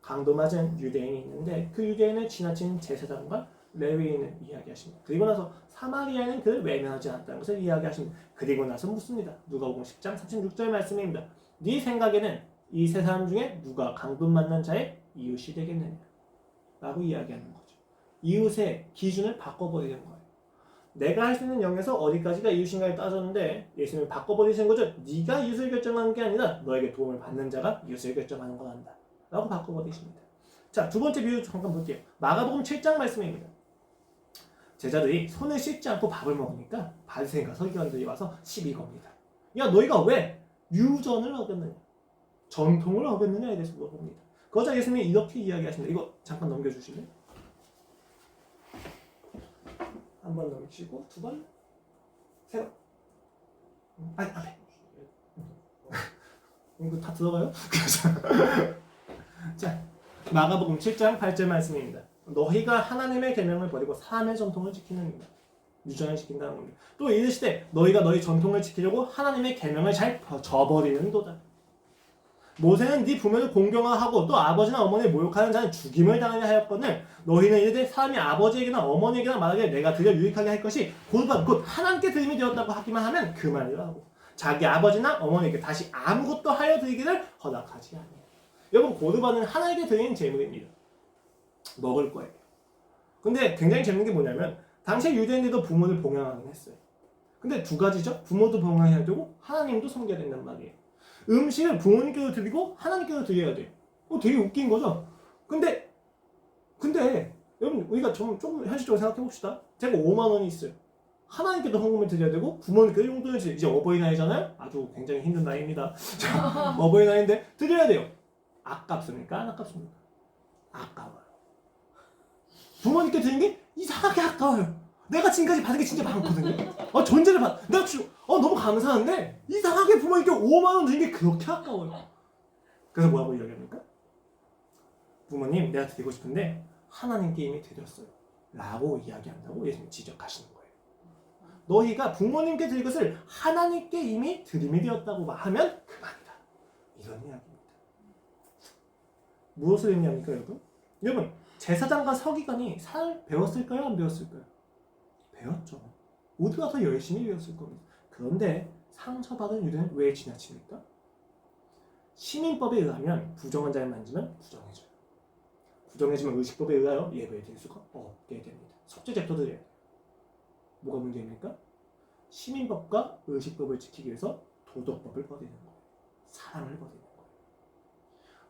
강도 맞은 유대인이 있는데 그 유대인을 지나친 제사장과 레위인을 이야기하십니다. 그리고 나서 사마리아인은 그를 외면하지 않았다는 것을 이야기하십니다. 그리고 나서 묻습니다. 누가복음 10장 36절 말씀입니다. 네 생각에는 이 세 사람 중에 누가 강도 만난 자의 이웃이 되겠느냐? 라고 이야기하는 거죠. 이웃의 기준을 바꿔버리는 거예요. 내가 할 수 있는 영역에서 어디까지가 이웃인가를 따졌는데 예수님이 바꿔버리시는 거죠. 네가 이웃을 결정하는 게 아니라 너에게 도움을 받는 자가 이웃을 결정하는 거란다 라고 바꿔버리십니다. 자, 두 번째 비유 잠깐 볼게요. 마가복음 7장 말씀입니다. 제자들이 손을 씻지 않고 밥을 먹으니까 바리새인과 서기관들이 와서 시비 겁니다. 야, 너희가 왜 유전을 어겼느냐, 전통을 어겼느냐에 대해서 물어봅니다. 그러자 예수님이 이렇게 이야기하십니다. 이거 잠깐 넘겨주실래요? 한 번 넘기시고 두 번, 세 번. 아니, 앞에. 이거 다 들어가요? 자, 마가복음 7장 8절 말씀입니다. 너희가 하나님의 계명을 버리고 사람의 전통을 지키는 유전을 지킨다는 겁니다. 또 이르시되 너희가 너희 전통을 지키려고 하나님의 계명을 잘 저버리는도다. 모세는 네 부모를 공경하고 또 아버지나 어머니를 모욕하는 자는 죽임을 당하려 하였거늘 너희는 이르되 사람이 아버지에게나 어머니에게나 말하기를 내가 드려 유익하게 할 것이 고르반 곧 하나님께 드림이 되었다고 하기만 하면 그만이라 하고 자기 아버지나 어머니에게 다시 아무것도 하여 드리기를 허락하지 아니하니. 여러분 고르반은 하나님께 드리는 제물입니다. 먹을 거예요. 근데 굉장히 재밌는 게 뭐냐면 당시 유대인들도 부모를 봉양하긴 했어요. 근데 두 가지죠. 부모도 봉양해야 되고 하나님도 섬겨야 된단 말이에요. 음식을 부모님께도 드리고 하나님께도 드려야 돼요. 되게 웃긴 거죠. 근데 여러분 우리가 조금 현실적으로 생각해 봅시다. 제가 5만 원이 있어요. 하나님께도 헌금을 드려야 되고 부모님께도 용돈을 드려야 돼요. 이제 어버이날이잖아요. 아주 굉장히 힘든 나이입니다. 어버이날인데 드려야 돼요. 아깝습니까? 안 아깝습니까? 아까워요. 부모님께 드리는 게 이상하게 아까워요. 내가 지금까지 받은 게 진짜 많거든요. 존재를 내가 너무 감사한데 이상하게 부모님께 5만 원 드린 게 그렇게 아까워요. 그래서 뭐라고 이야기합니까? 부모님 내가 드리고 싶은데 하나님께 이미 드렸어요 라고 이야기한다고 예수님이 지적하시는 거예요. 너희가 부모님께 드릴 것을 하나님께 이미 드림이 되었다고 하면 그만이다. 이런 이야기입니다. 무엇을 의미합니까 여러분? 여러분 제사장과 서기관이 살 배웠을까요? 안 배웠을까요? 배웠죠. 모두가 더 열심히 배웠을 겁니다. 그런데 상처받은 유대는 왜 지나칩니까? 시민법에 의하면 부정한 자를 만지면 부정해져요. 부정해지면 의식법에 의하여 예배를 드릴 수가 없게 됩니다. 속죄제도 드려야 돼요. 뭐가 문제입니까? 시민법과 의식법을 지키기 위해서 도덕법을 버리는 거예요. 사랑을 버리는 거예요.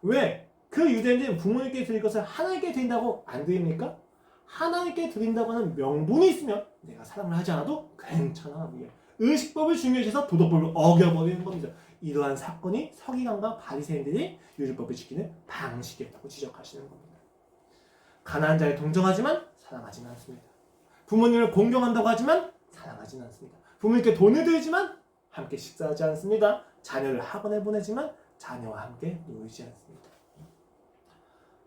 왜? 그 유대인들은 부모님께 드릴 것을 하나님께 드린다고 안 드립니까? 하나님께 드린다고 하는 명분이 있으면 내가 사랑을 하지 않아도 괜찮아. 의식법을 중요시해서 도덕법을 어겨버리는 겁니다. 이러한 사건이 서기관과 바리새인들이 율법을 지키는 방식이었다고 지적하시는 겁니다. 가난한 자를 동정하지만 사랑하지는 않습니다. 부모님을 공경한다고 하지만 사랑하지는 않습니다. 부모님께 돈을 들지만 함께 식사하지 않습니다. 자녀를 학원에 보내지만 자녀와 함께 놀지 않습니다.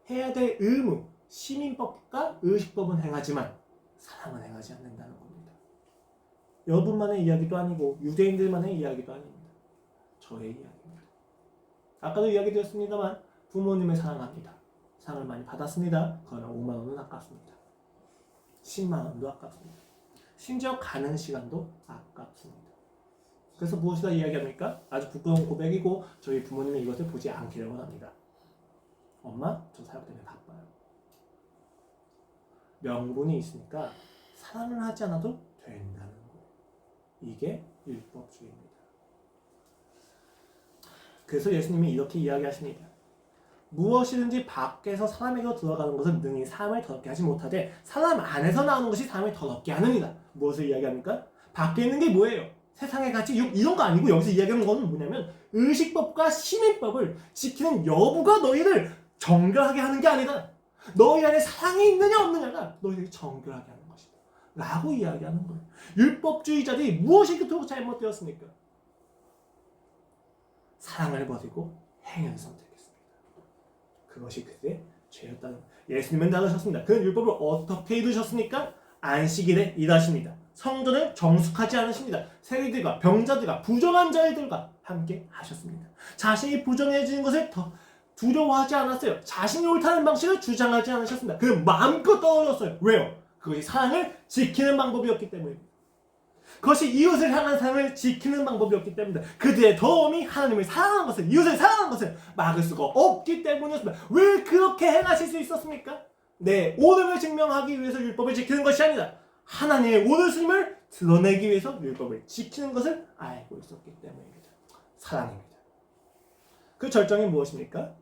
해야 될 의무, 시민법과 의식법은 행하지만 사랑은 행하지 않는다는 겁니다. 여러분만의 이야기도 아니고 유대인들만의 이야기도 아닙니다. 저의 이야기입니다. 아까도 이야기 드렸습니다만 부모님을 사랑합니다. 사랑을 많이 받았습니다. 그러나 5만 원은 아깝습니다. 10만 원도 아깝습니다. 심지어 가는 시간도 아깝습니다. 그래서 무엇이다 이야기합니까? 아주 부끄러운 고백이고 저희 부모님은 이것을 보지 않기를 원합니다. 엄마, 저 사역 때문에 바빠요. 명분이 있으니까 사랑을 하지 않아도 된다는 거예요. 이게 율법주의입니다. 그래서 예수님이 이렇게 이야기하십니다. 무엇이든지 밖에서 사람에게로 들어가는 것은 능히 사람을 더럽게 하지 못하되 사람 안에서 나오는 것이 사람을 더럽게 하느니라. 무엇을 이야기합니까? 밖에 있는 게 뭐예요? 세상의 가치 이런 거 아니고 여기서 이야기하는 거는 뭐냐면 의식법과 시민법을 지키는 여부가 너희를 정결하게 하는 게 아니다. 너희 안에 사랑이 있느냐 없느냐가 너희를 정결하게 하는 것이다 라고 이야기하는 거예요. 율법주의자들이 무엇이 그토록 잘못되었습니까? 사랑을 버리고 행위를 선택했습니다. 그것이 그들의 죄였다는 거예요. 예수님은 나누셨습니다. 그는 율법을 어떻게 이루셨습니까? 안식일에 일하십니다. 성전을 정숙하지 않으십니다. 세리들과 병자들과 부정한 자들과 함께 하셨습니다. 자신이 부정해지는 것을 더 두려워하지 않았어요. 자신이 옳다는 방식을 주장하지 않으셨습니다. 그는 마음껏 떨어졌어요. 왜요? 그것이 사랑을 지키는 방법이었기 때문입니다. 그것이 이웃을 향한 사랑을 지키는 방법이었기 때문입니다. 그들의 더움이 하나님을 사랑하는 것을, 이웃을 사랑하는 것을 막을 수가 없기 때문이었습니다. 왜 그렇게 행하실 수 있었습니까? 내 옳음을 증명하기 위해서 율법을 지키는 것이 아니라 하나님의 옳으심을 드러내기 위해서 율법을 지키는 것을 알고 있었기 때문입니다. 사랑입니다. 그 절정이 무엇입니까?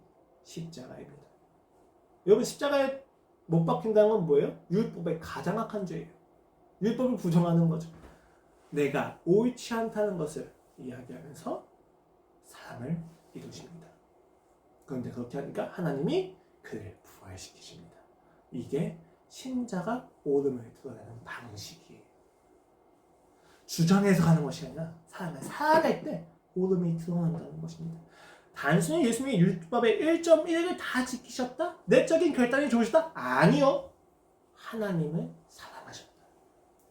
십자가입니다. 여러분 십자가에 못 박힌다는 건 뭐예요? 율법의 가장 악한 죄예요. 율법을 부정하는 거죠. 내가 옳지 않다는 것을 이야기하면서 사랑을 이루십니다. 그런데 그렇게 하니까 하나님이 그를 부활시키십니다. 이게 신자가 옳음을 드러내는 방식이에요. 주장해서 가는 것이 아니라 사람을 살아낼 때 옳음이 드러난다는 것입니다. 단순히 예수님이 율법의 1.1을 다 지키셨다? 내적인 결단이 좋으셨다? 아니요. 하나님을 사랑하셨다.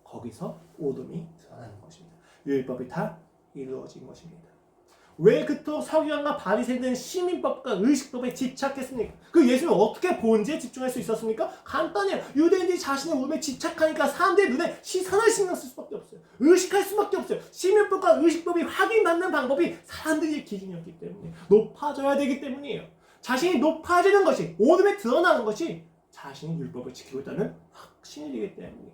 거기서 옳음이 드러나는 것입니다. 율법이 다 이루어진 것입니다. 왜 그토록 서기관과 바리새인들은 시민법과 의식법에 집착했습니까? 그 예수를 어떻게 본지에 집중할 수 있었습니까? 간단해요. 유대인들이 자신의 몸에 집착하니까 사람들의 눈에 시선을 신경 쓸 수밖에 없어요. 의식할 수밖에 없어요. 시민법과 의식법이 확인받는 방법이 사람들의 기준이었기 때문에 높아져야 되기 때문이에요. 자신이 높아지는 것이, 오름에 드러나는 것이 자신이 율법을 지키고 있다는 확신이기 때문에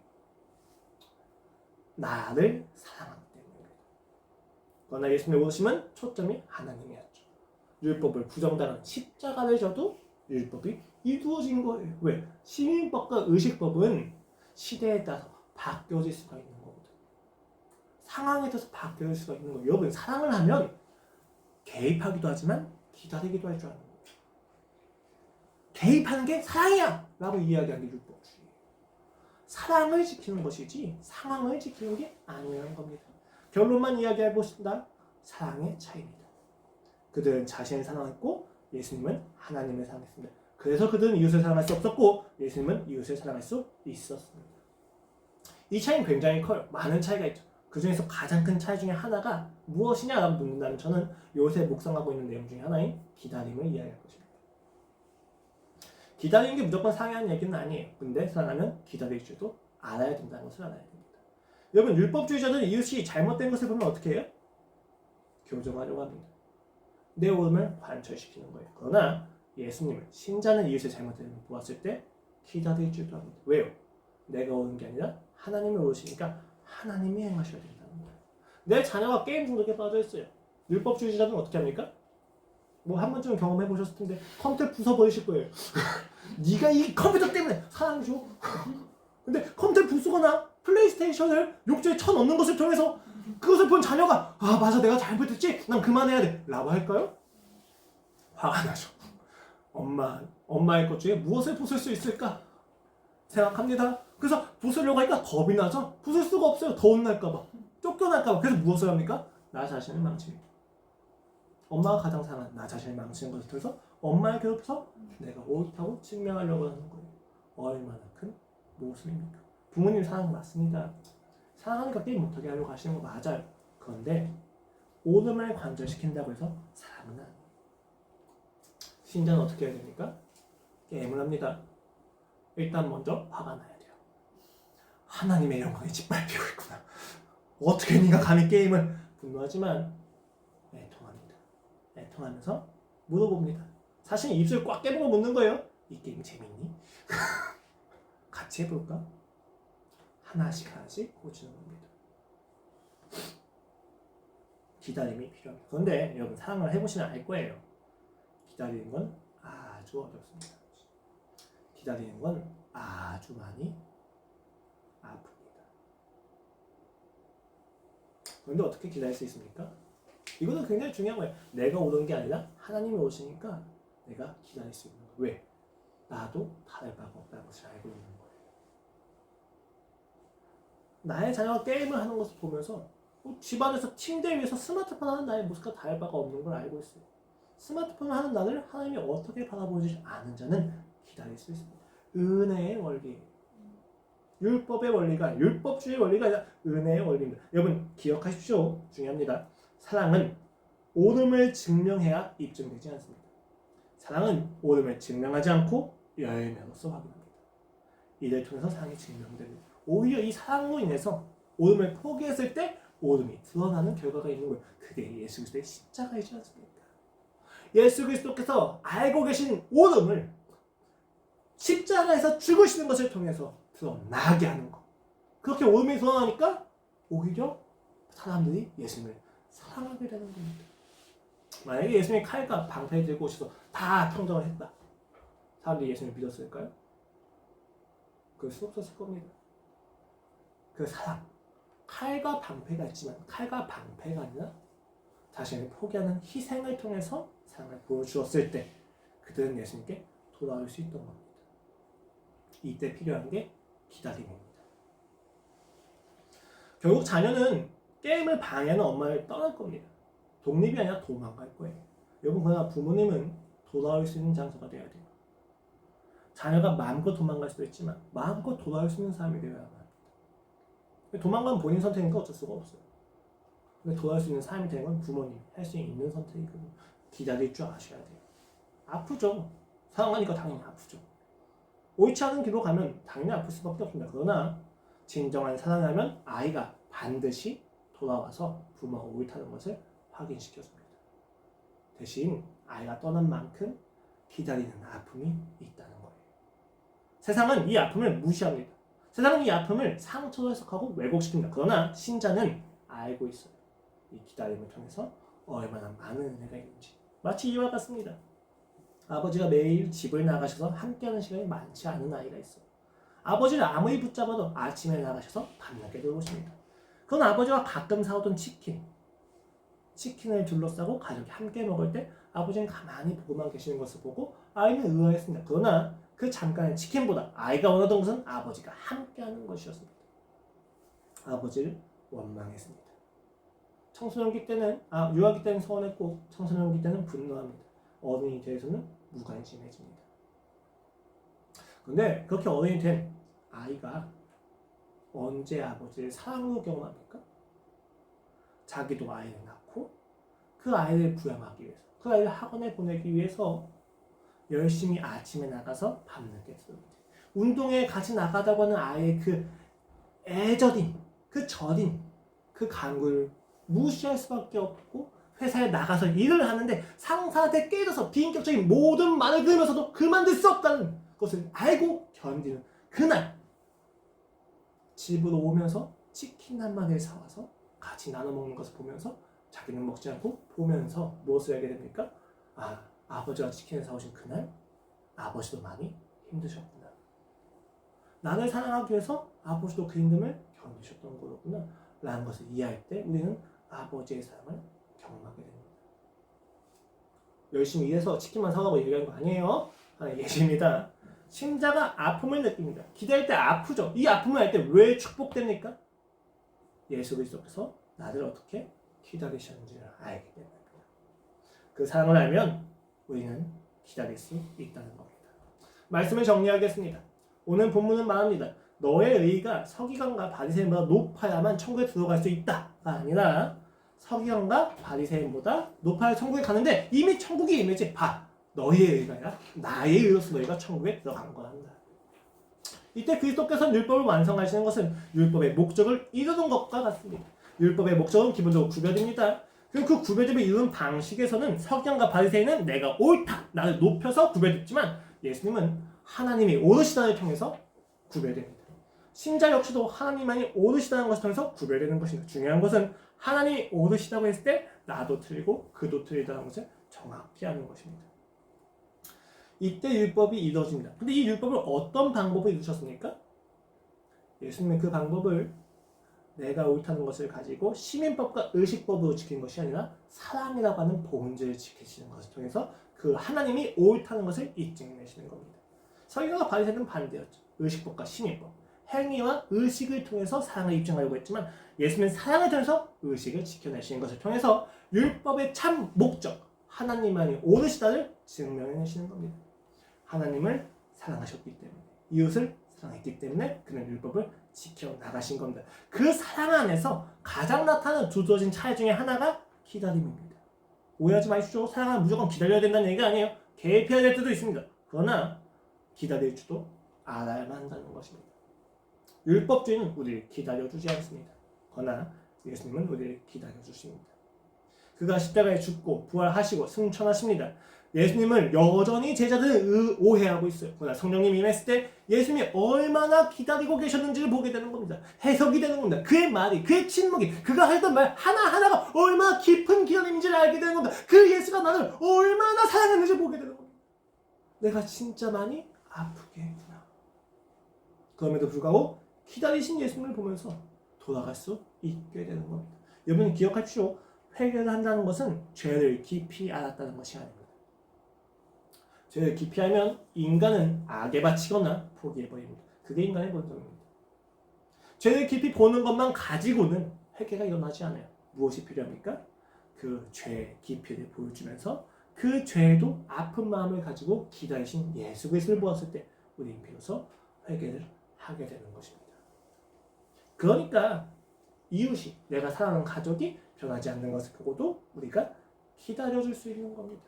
나를 사랑하기 때문입니다. 그러나 예수님의 오심은 초점이 하나님이었죠. 율법을 부정당한 십자가를 져도 율법이 이루어진 거예요. 왜? 시민법과 의식법은 시대에 따라서 바뀌어질 수가 있는 거거든요. 상황에 따라서 바뀌어질 수가 있는 거예요. 여러분, 사랑을 하면 개입하기도 하지만 기다리기도 할 줄 아는 거예요. 개입하는 게 사랑이야! 라고 이야기하는 게 율법주의예요. 사랑을 지키는 것이지 상황을 지키는 게 아니라는 겁니다. 결론만 이야기해보신다. 사랑의 차이입니다. 그들은 자신을 사랑했고 예수님은 하나님을 사랑했습니다. 그래서 그들은 이웃을 사랑할 수 없었고 예수님은 이웃을 사랑할 수 있었습니다. 이 차이는 굉장히 커요. 많은 차이가 있죠. 그 중에서 가장 큰 차이 중에 하나가 무엇이냐라고 묻는다면 저는 요새 묵상하고 있는 내용 중에 하나인 기다림을 이야기할 것입니다. 기다리는 게 무조건 상해하는 얘기는 아니에요. 근데 사랑하면 기다릴 줄도 알아야 된다는 것을 알아야 됩니다. 여러분, 율법주의자들은 이웃이 잘못된 것을 보면 어떻게 해요? 교정하려고 합니다. 내 오름을 관철시키는 거예요. 그러나 예수님은 신자는 이웃의 잘못된 것을 보았을 때 기다릴 줄도 합니다. 왜요? 내가 오는 게 아니라 하나님이 오시니까 하나님이 행하셔야 된다는 거예요. 내 자녀가 게임 중독에 빠져있어요. 율법주의자들은 어떻게 합니까? 뭐 한 번쯤 경험해 보셨을 텐데 컴퓨터 부숴버리실 거예요. 네가 이 컴퓨터 때문에 사랑 줘. 근데 컴퓨터 부수거나 플레이스테이션을 욕조에 쳐넣는 것을 통해서 그것을 본 자녀가 아 맞아 내가 잘못했지 난 그만해야 돼 라고 할까요? 화가 나죠. 엄마의 것 중에 무엇을 부술 수 있을까 생각합니다. 그래서 부수려고 하니까 겁이 나죠. 부술 수가 없어요. 더 혼날까봐 쫓겨날까봐. 그래서 무엇을 합니까? 나 자신을 망칩니다. 엄마가 가장 사랑하는 나 자신을 망치는 것을 통해서 엄마를 괴롭혀서 내가 옳다고 증명하려고 하는 거예요. 얼마나 큰 모순입니까? 부모님 사랑 맞습니다. 사랑하니까 게임 못하게 하려고 하시는 거 맞아요. 그런데 오름을 관절시킨다고 해서 사랑은 아니에요. 신자는 어떻게 해야 됩니까? 게임을 합니다. 일단 먼저 화가 나야 돼요. 하나님의 영광이 짓밟히고 있구나. 어떻게 네가 감히 게임을 분노하지만 애통합니다. 애통하면서 물어봅니다. 사실 입술 꽉 깨물고 묻는 거예요. 이 게임 재밌니? 같이 해볼까? 하나씩 고치는 겁니다. 기다림이 필요합니다. 그런데 여러분 사랑을 해보시면 알 거예요. 기다리는 건 아주 어렵습니다. 기다리는 건 아주 많이 아픕니다. 그런데 어떻게 기다릴 수 있습니까? 이거는 굉장히 중요한 거예요. 내가 오는 게 아니라 하나님이 오시니까 내가 기다릴 수 있는 거예요. 왜? 나도 다를 바가 없다는 것을 알고 있는 거예요. 나의 자녀가 게임을 하는 것을 보면서 집안에서 침대 위에서 스마트폰 하는 나의 모습과 다를 바가 없는 걸 알고 있어요. 스마트폰을 하는 나를 하나님이 어떻게 바라보지 않은 자는 기다릴 수 있습니다. 은혜의 원리예요. 율법의 원리가 율법주의 원리가 아니라 은혜의 원리입니다. 여러분 기억하십시오. 중요합니다. 사랑은 오름을 증명해야 입증되지 않습니다. 사랑은 오름을 증명하지 않고 열매로서 확인합니다. 이를 통해서 사랑이 증명됩니다. 오히려 이 사랑으로 인해서 오름을 포기했을 때 오름이 드러나는 결과가 있는 거예요. 그게 예수 그리스도의 십자가이지 않습니까? 예수 그리스도께서 알고 계신 오름을 십자가에서 죽으시는 것을 통해서 드러나게 하는 것. 그렇게 오름이 드러나니까 오히려 사람들이 예수님을 사랑하게 되는 겁니다. 만약에 예수님이 칼과 방패를 들고 오셔서 다 평정을 했다. 사람들이 예수님을 믿었을까요? 그럴 수 없었을 겁니다. 그 사랑, 칼과 방패가 있지만 칼과 방패가 아니라 자신을 포기하는 희생을 통해서 사랑을 보여주었을 때 그들은 예수님께 돌아올 수 있던 겁니다. 이때 필요한 게 기다림입니다. 결국 자녀는 게임을 방해하는 엄마를 떠날 겁니다. 독립이 아니라 도망갈 거예요. 여러분 그러나 부모님은 돌아올 수 있는 장소가 되어야 돼요. 자녀가 마음껏 도망갈 수도 있지만 마음껏 돌아올 수 있는 사람이 되어야 합니다. 도망가면 본인 선택이니까 어쩔 수가 없어요. 근데 돌아갈 수 있는 삶이 되는 건 부모님이 할 수 있는 선택이거든요. 기다릴 줄 아셔야 돼요. 아프죠. 사랑하니까 당연히 아프죠. 옳지 않은 길로 가면 당연히 아플 수밖에 없습니다. 그러나 진정한 사랑하면 아이가 반드시 돌아와서 부모가 옳다는 것을 확인시켜줍니다. 대신 아이가 떠난 만큼 기다리는 아픔이 있다는 거예요. 세상은 이 아픔을 무시합니다. 세상은 이 아픔을 상처로 해석하고 왜곡시킵니다. 그러나 신자는 알고 있어요. 이 기다림을 통해서 얼마나 많은 은혜가 있는지. 마치 이와 같습니다. 아버지가 매일 집을 나가셔서 함께하는 시간이 많지 않은 아이가 있어요. 아버지를 아무리 붙잡아도 아침에 나가셔서 밤늦게 들어오십니다. 그건 아버지가 가끔 사오던 치킨을 둘러싸고 가족이 함께 먹을 때 아버지는 가만히 보고만 계시는 것을 보고 아이는 의아했습니다. 그러나 그 잠깐의 치킨보다 아이가 원하던 것은 아버지가 함께하는 것이었습니다. 아버지를 원망했습니다. 청소년기 때는 유아기 때는 서운했고 청소년기 때는 분노합니다. 어른이 돼서는 무관심해집니다. 그런데 그렇게 어른이 된 아이가 언제 아버지를 사랑으로 경험합니까? 자기도 아이를 낳고 그 아이를 부양하기 위해서, 그 아이를 학원에 보내기 위해서 열심히 아침에 나가서 밤늦게 들어옵니다. 운동에 같이 나가다고 하는 아이의 그 애절인, 그 절인, 그 간구를 무시할 수밖에 없고 회사에 나가서 일을 하는데 상사한테 깨져서 비인격적인 모든 말을 들으면서도 그만둘 수 없다는 것을 알고 견디는 그날 집으로 오면서 치킨 한 마리를 사와서 같이 나눠 먹는 것을 보면서 자기는 먹지 않고 보면서 무엇을 하게 됩니까? 아버지가 치킨을 사오신 그날 아버지도 많이 힘드셨구나. 나를 사랑하기 위해서 아버지도 그 힘듦을 견디셨던 거구나 라는 것을 이해할 때 우리는 아버지의 사랑을 경험하게 됩니다. 열심히 일해서 치킨만 사가고 얘기하는 거 아니에요. 예시입니다. 신자가 아픔을 느낍니다. 기다릴 때 아프죠. 이 아픔을 할 때 왜 축복됩니까? 예수 그리스도께서 나를 어떻게 기다리셨는지를 알기 때문입니다. 그 사랑을 알면 우리는 기다릴 수 있다는 겁니다. 말씀을 정리하겠습니다. 오늘 본문은 말합니다. 너의 의의가 서기관과 바리새인보다 높아야만 천국에 들어갈 수 있다가 아니라 서기관과 바리새인보다 높아야 천국에 가는데 이미 천국이 임해지. 너희의 의의가 아니라 나의 의의로서 너희가 천국에 들어가는 거란다. 이때 그리스도께서 율법을 완성하시는 것은 율법의 목적을 이루는 것과 같습니다. 율법의 목적은 기본적으로 구별입니다. 그리고 그 구별됨을 이루는 방식에서는 서기관과 바리새인은 내가 옳다, 나를 높여서 구별됐지만 예수님은 하나님이 오르시다를 통해서 구별됩니다. 신자 역시도 하나님만이 오르시다는 것을 통해서 구별되는 것입니다. 중요한 것은 하나님이 오르시다고 했을 때 나도 틀리고 그도 틀리다는 것을 정확히 아는 것입니다. 이때 율법이 이루어집니다. 근데 이 율법을 어떤 방법으로 이루셨습니까? 예수님은 그 방법을 내가 옳다는 것을 가지고 시민법과 의식법으로 지키는 것이 아니라 사랑이라고 하는 본질을 지키시는 것을 통해서 그 하나님이 옳다는 것을 입증내시는 겁니다. 서기관과 바리새인은 반대였죠. 의식법과 시민법, 행위와 의식을 통해서 사랑을 입증하려고 했지만 예수님은 사랑을 통해서 의식을 지켜내시는 것을 통해서 율법의 참 목적, 하나님만이 오르시다를 증명해내시는 겁니다. 하나님을 사랑하셨기 때문에, 이웃을 사랑했기 때문에 그는 율법을 지켜나가신 겁니다. 그 사랑 안에서 가장 나타나는 두드러진 차이 중에 하나가 기다림입니다. 오해하지 마십시오. 사랑은 무조건 기다려야 된다는 얘기가 아니에요. 개피해야 될 때도 있습니다. 그러나 기다릴 줄도 알아야만 한다는 것입니다. 율법주의는 우리를 기다려주지 않습니다. 그러나 예수님은 우리를 기다려주십니다. 그가 십자가에 죽고 부활하시고 승천하십니다. 예수님을 여전히 제자들은 오해하고 있어요. 그러나 성령님이 임했을 때 예수님이 얼마나 기다리고 계셨는지를 보게 되는 겁니다. 해석이 되는 겁니다. 그의 말이, 그의 침묵이, 그가 했던 말 하나하나가 얼마나 깊은 기다림인지를 알게 되는 겁니다. 그 예수가 나를 얼마나 사랑했는지 보게 되는 겁니다. 내가 진짜 많이 아프게 했구나. 그럼에도 불구하고 기다리신 예수님을 보면서 돌아갈 수 있게 되는 겁니다. 여러분 기억하십시오. 회개를 한다는 것은 죄를 깊이 알았다는 것이 아닙니다. 죄를 깊이 알면 인간은 악에 바치거나 포기해버립니다. 그게 인간의 본성입니다. 죄를 깊이 보는 것만 가지고는 회개가 일어나지 않아요. 무엇이 필요합니까? 그 죄의 깊이를 보여주면서 그 죄에도 아픈 마음을 가지고 기다리신 예수 그리스도를 보았을 때 우리는 비로소 회개를 하게 되는 것입니다. 그러니까 이웃이, 내가 사랑하는 가족이 변하지 않는 것을 보고도 우리가 기다려줄 수 있는 겁니다.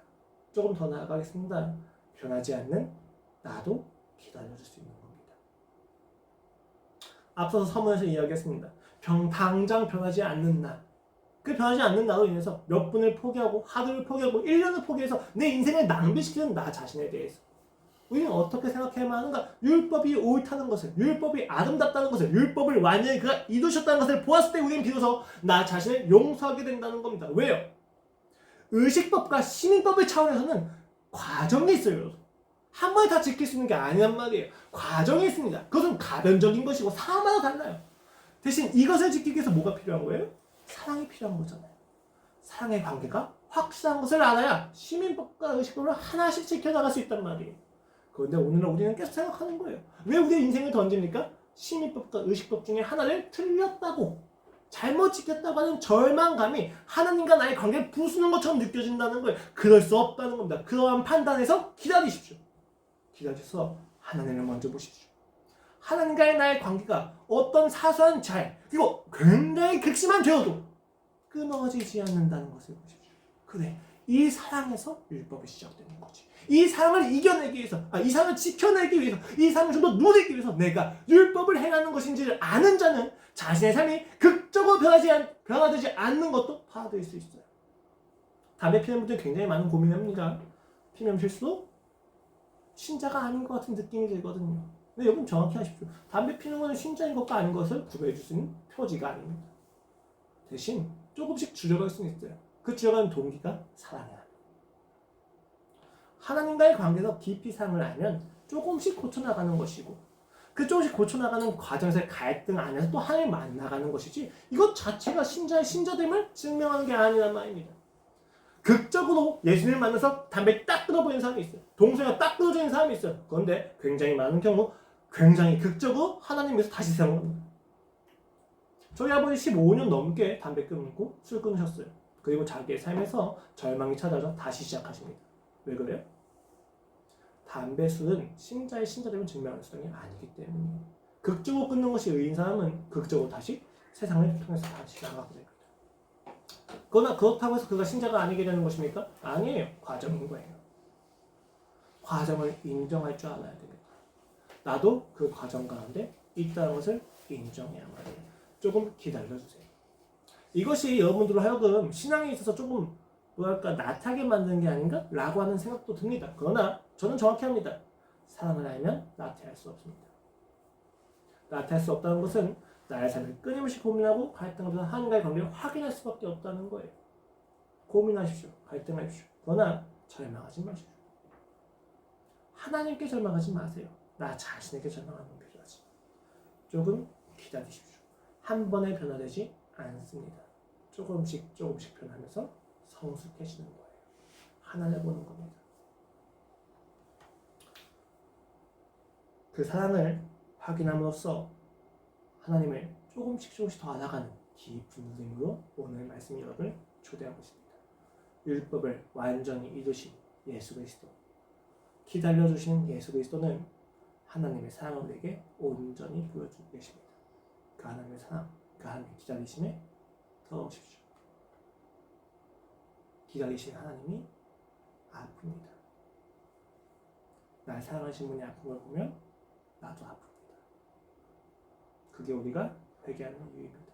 조금 더 나아가겠습니다. 변하지 않는 나도 기다려줄 수 있는 겁니다. 앞서서 서문에서 이야기했습니다. 당장 변하지 않는 나. 그 변하지 않는 나로 인해서 몇 분을 포기하고 하루를 포기하고 1년을 포기해서 내 인생을 낭비시키는 나 자신에 대해서 우리는 어떻게 생각해야만 하는가? 율법이 옳다는 것을, 율법이 아름답다는 것을, 율법을 완전히 그가 이루셨다는 것을 보았을 때 우리는 비로소 나 자신을 용서하게 된다는 겁니다. 왜요? 의식법과 시민법의 차원에서는 과정이 있어요. 한 번에 다 지킬 수 있는 게 아니란 말이에요. 과정이 있습니다. 그것은 가변적인 것이고 사람마다 달라요. 대신 이것을 지키기 위해서 뭐가 필요한 거예요? 사랑이 필요한 거잖아요. 사랑의 관계가 확실한 것을 알아야 시민법과 의식법을 하나씩 지켜나갈 수 있단 말이에요. 그런데 오늘은 우리는 계속 생각하는 거예요. 왜 우리의 인생을 던집니까? 시민법과 의식법 중에 하나를 틀렸다고, 잘못 지켰다고 하는 절망감이 하나님과 나의 관계를 부수는 것처럼 느껴진다는 거예요. 그럴 수 없다는 겁니다. 그러한 판단에서 기다리십시오. 기다려서 하나님을 먼저 보십시오. 하나님과의 나의 관계가 어떤 사소한 잘, 그리고 굉장히 극심한 죄여도 끊어지지 않는다는 것을 보십시오. 그래, 이 사랑에서 율법이 시작되는 거지. 이 사랑을 이겨내기 위해서, 이 사랑을 지켜내기 위해서, 이 사랑을 좀 더 누리기 위해서 내가 율법을 행하는 것인지를 아는 자는 자신의 삶이 극적으로 변화되지 않는 것도 파악될 수 있어요. 담배 피우는 분들 굉장히 많은 고민을 합니다. 피면 필수록 신자가 아닌 것 같은 느낌이 들거든요. 근데 여러분 정확히 하십시오. 담배 피우는 것은 신자인 것과 아닌 것을 구별해 줄 수 있는 표지가 아닙니다. 대신 조금씩 줄여갈 수는 있어요. 그 줄여가는 동기가 사랑이야. 하나님과의 관계에서 깊이 사랑을 알면 조금씩 고쳐나가는 것이고 그 조금씩 고쳐나가는 과정에서의 갈등 안에서 또 하나님을 만나가는 것이지 이것 자체가 신자됨을 증명하는 게 아니란 말입니다. 극적으로 예수님을 만나서 담배 딱 끊어버리는 사람이 있어요. 동성애가 딱 끊어지는 사람이 있어요. 그런데 굉장히 많은 경우 굉장히 극적으로 하나님에서 다시 세워납니다. 저희 아버지 15년 넘게 담배 끊고 술 끊으셨어요. 그리고 자기의 삶에서 절망이 찾아져 다시 시작하십니다. 왜 그래요? 담배, 술은 신자됨을 증명하는 수단이 아니기 때문이에요. 극적으로 끊는 것이 의인 사람은 극적으로 다시 세상을 통해서 다시 나가게 됩니다. 그러나 그렇다고 해서 그가 신자가 아니게 되는 것입니까? 아니에요. 과정인 거예요. 과정을 인정할 줄 알아야 됩니다. 나도 그 과정 가운데 있다는 것을 인정해야만 해요. 조금 기다려주세요. 이것이 여러분들로 하여금 신앙에 있어서 조금 나타나게 만드는 게 아닌가? 라고 하는 생각도 듭니다. 그러나 저는 정확히 합니다. 사랑을 알면 나태할 수 없습니다. 나태할 수 없다는 것은 나의 삶을 끊임없이 고민하고 갈등하면서 하나님과의 관계를 확인할 수밖에 없다는 거예요. 고민하십시오. 갈등하십시오. 그러나 절망하지 마십시오. 하나님께 절망하지 마세요. 나 자신에게 절망하는 건 필요하지. 조금 기다리십시오. 한 번에 변화되지 않습니다. 조금씩 변하면서 성숙해지는 거예요. 하나를 보는 겁니다. 그 사랑을 확인함으로써 하나님을 조금씩 더 알아가는 깊은 느낌으로 오늘 말씀 여러분을 초대하고 있습니다. 율법을 완전히 이루신 예수 그리스도, 기다려주신 예수 그리스도는 하나님의 사랑을 우리에게 온전히 보여주고 계십니다. 그 하나님의 사랑, 그 하나님의 기다리심에 들어오십시오. 기다리신 하나님이 아픕니다. 날 사랑하신 분이 아픈 걸 보면 나도 아픕니다. 그게 우리가 회개하는 이유입니다.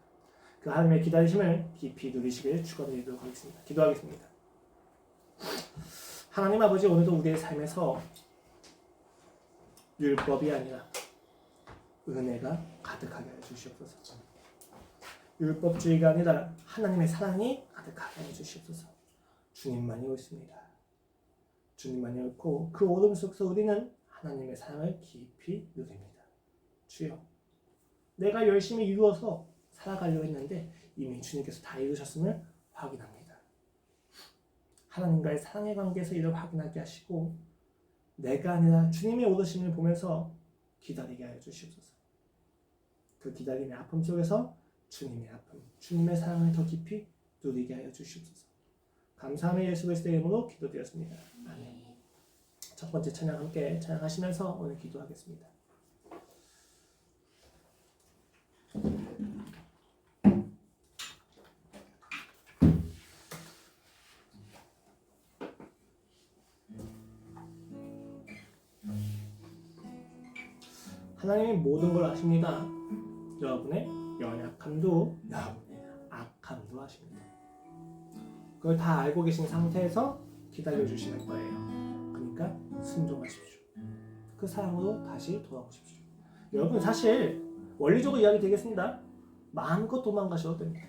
그 하나님의 기다리심을 깊이 누리시길 축원드리도록 하겠습니다. 기도하겠습니다. 하나님 아버지, 오늘도 우리의 삶에서 율법이 아니라 은혜가 가득하게 해주시옵소서. 율법주의가 아니라 하나님의 사랑이 가득하게 해주시옵소서. 주님만이 옳습니다. 주님만이 옳고 그 옳음 속에서 우리는 하나님의 사랑을 깊이 누립니다. 주여, 내가 열심히 이루어서 살아가려고 했는데 이미 주님께서 다 이루셨음을 확인합니다. 하나님과의 사랑의 관계에서 이를 확인하게 하시고 내가 아니라 주님의 오르심을 보면서 기다리게 하여 주시옵소서. 그 기다림의 아픔 속에서 주님의 아픔, 주님의 사랑을 더 깊이 누리게 하여 주시옵소서. 감사함의 예수 그리스도의 이름으로 기도드렸습니다. 아멘. 첫 번째 찬양 함께 찬양하시면서 오늘 기도하겠습니다. 하나님이 모든 걸 아십니다. 여러분의 연약함도 여러분의 악함도 아십니다. 그걸 다 알고 계신 상태에서 기다려주시는 거예요. 그러니까 순종하십시오. 그 사랑으로 다시 돌아오십시오. 여러분 사실 원리적으로 이야기 되겠습니다. 마음껏 도망가셔도 됩니다.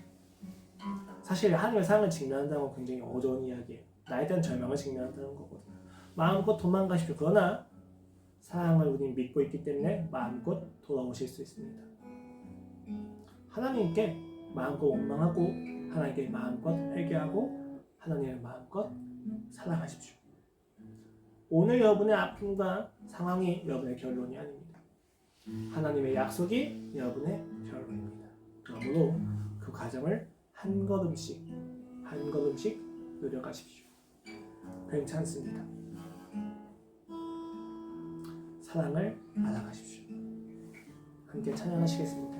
사실 하나님의 사랑을 직면한다는 건 굉장히 어려운 이야기예요. 나에 대한 절망을 직면한다는 거거든요. 마음껏 도망가십시오. 그러나 사랑을 우리는 믿고 있기 때문에 마음껏 돌아오실 수 있습니다. 하나님께 마음껏 원망하고 하나님께 마음껏 회개하고 하나님을 마음껏 사랑하십시오. 오늘 여러분의 아픔과 상황이 여러분의 결론이 아닙니다. 하나님의 약속이 여러분의 결론입니다. 그러므로 그 과정을 한 걸음씩 누려가십시오. 괜찮습니다. 사랑을 알아가십시오. 함께 찬양하시겠습니다.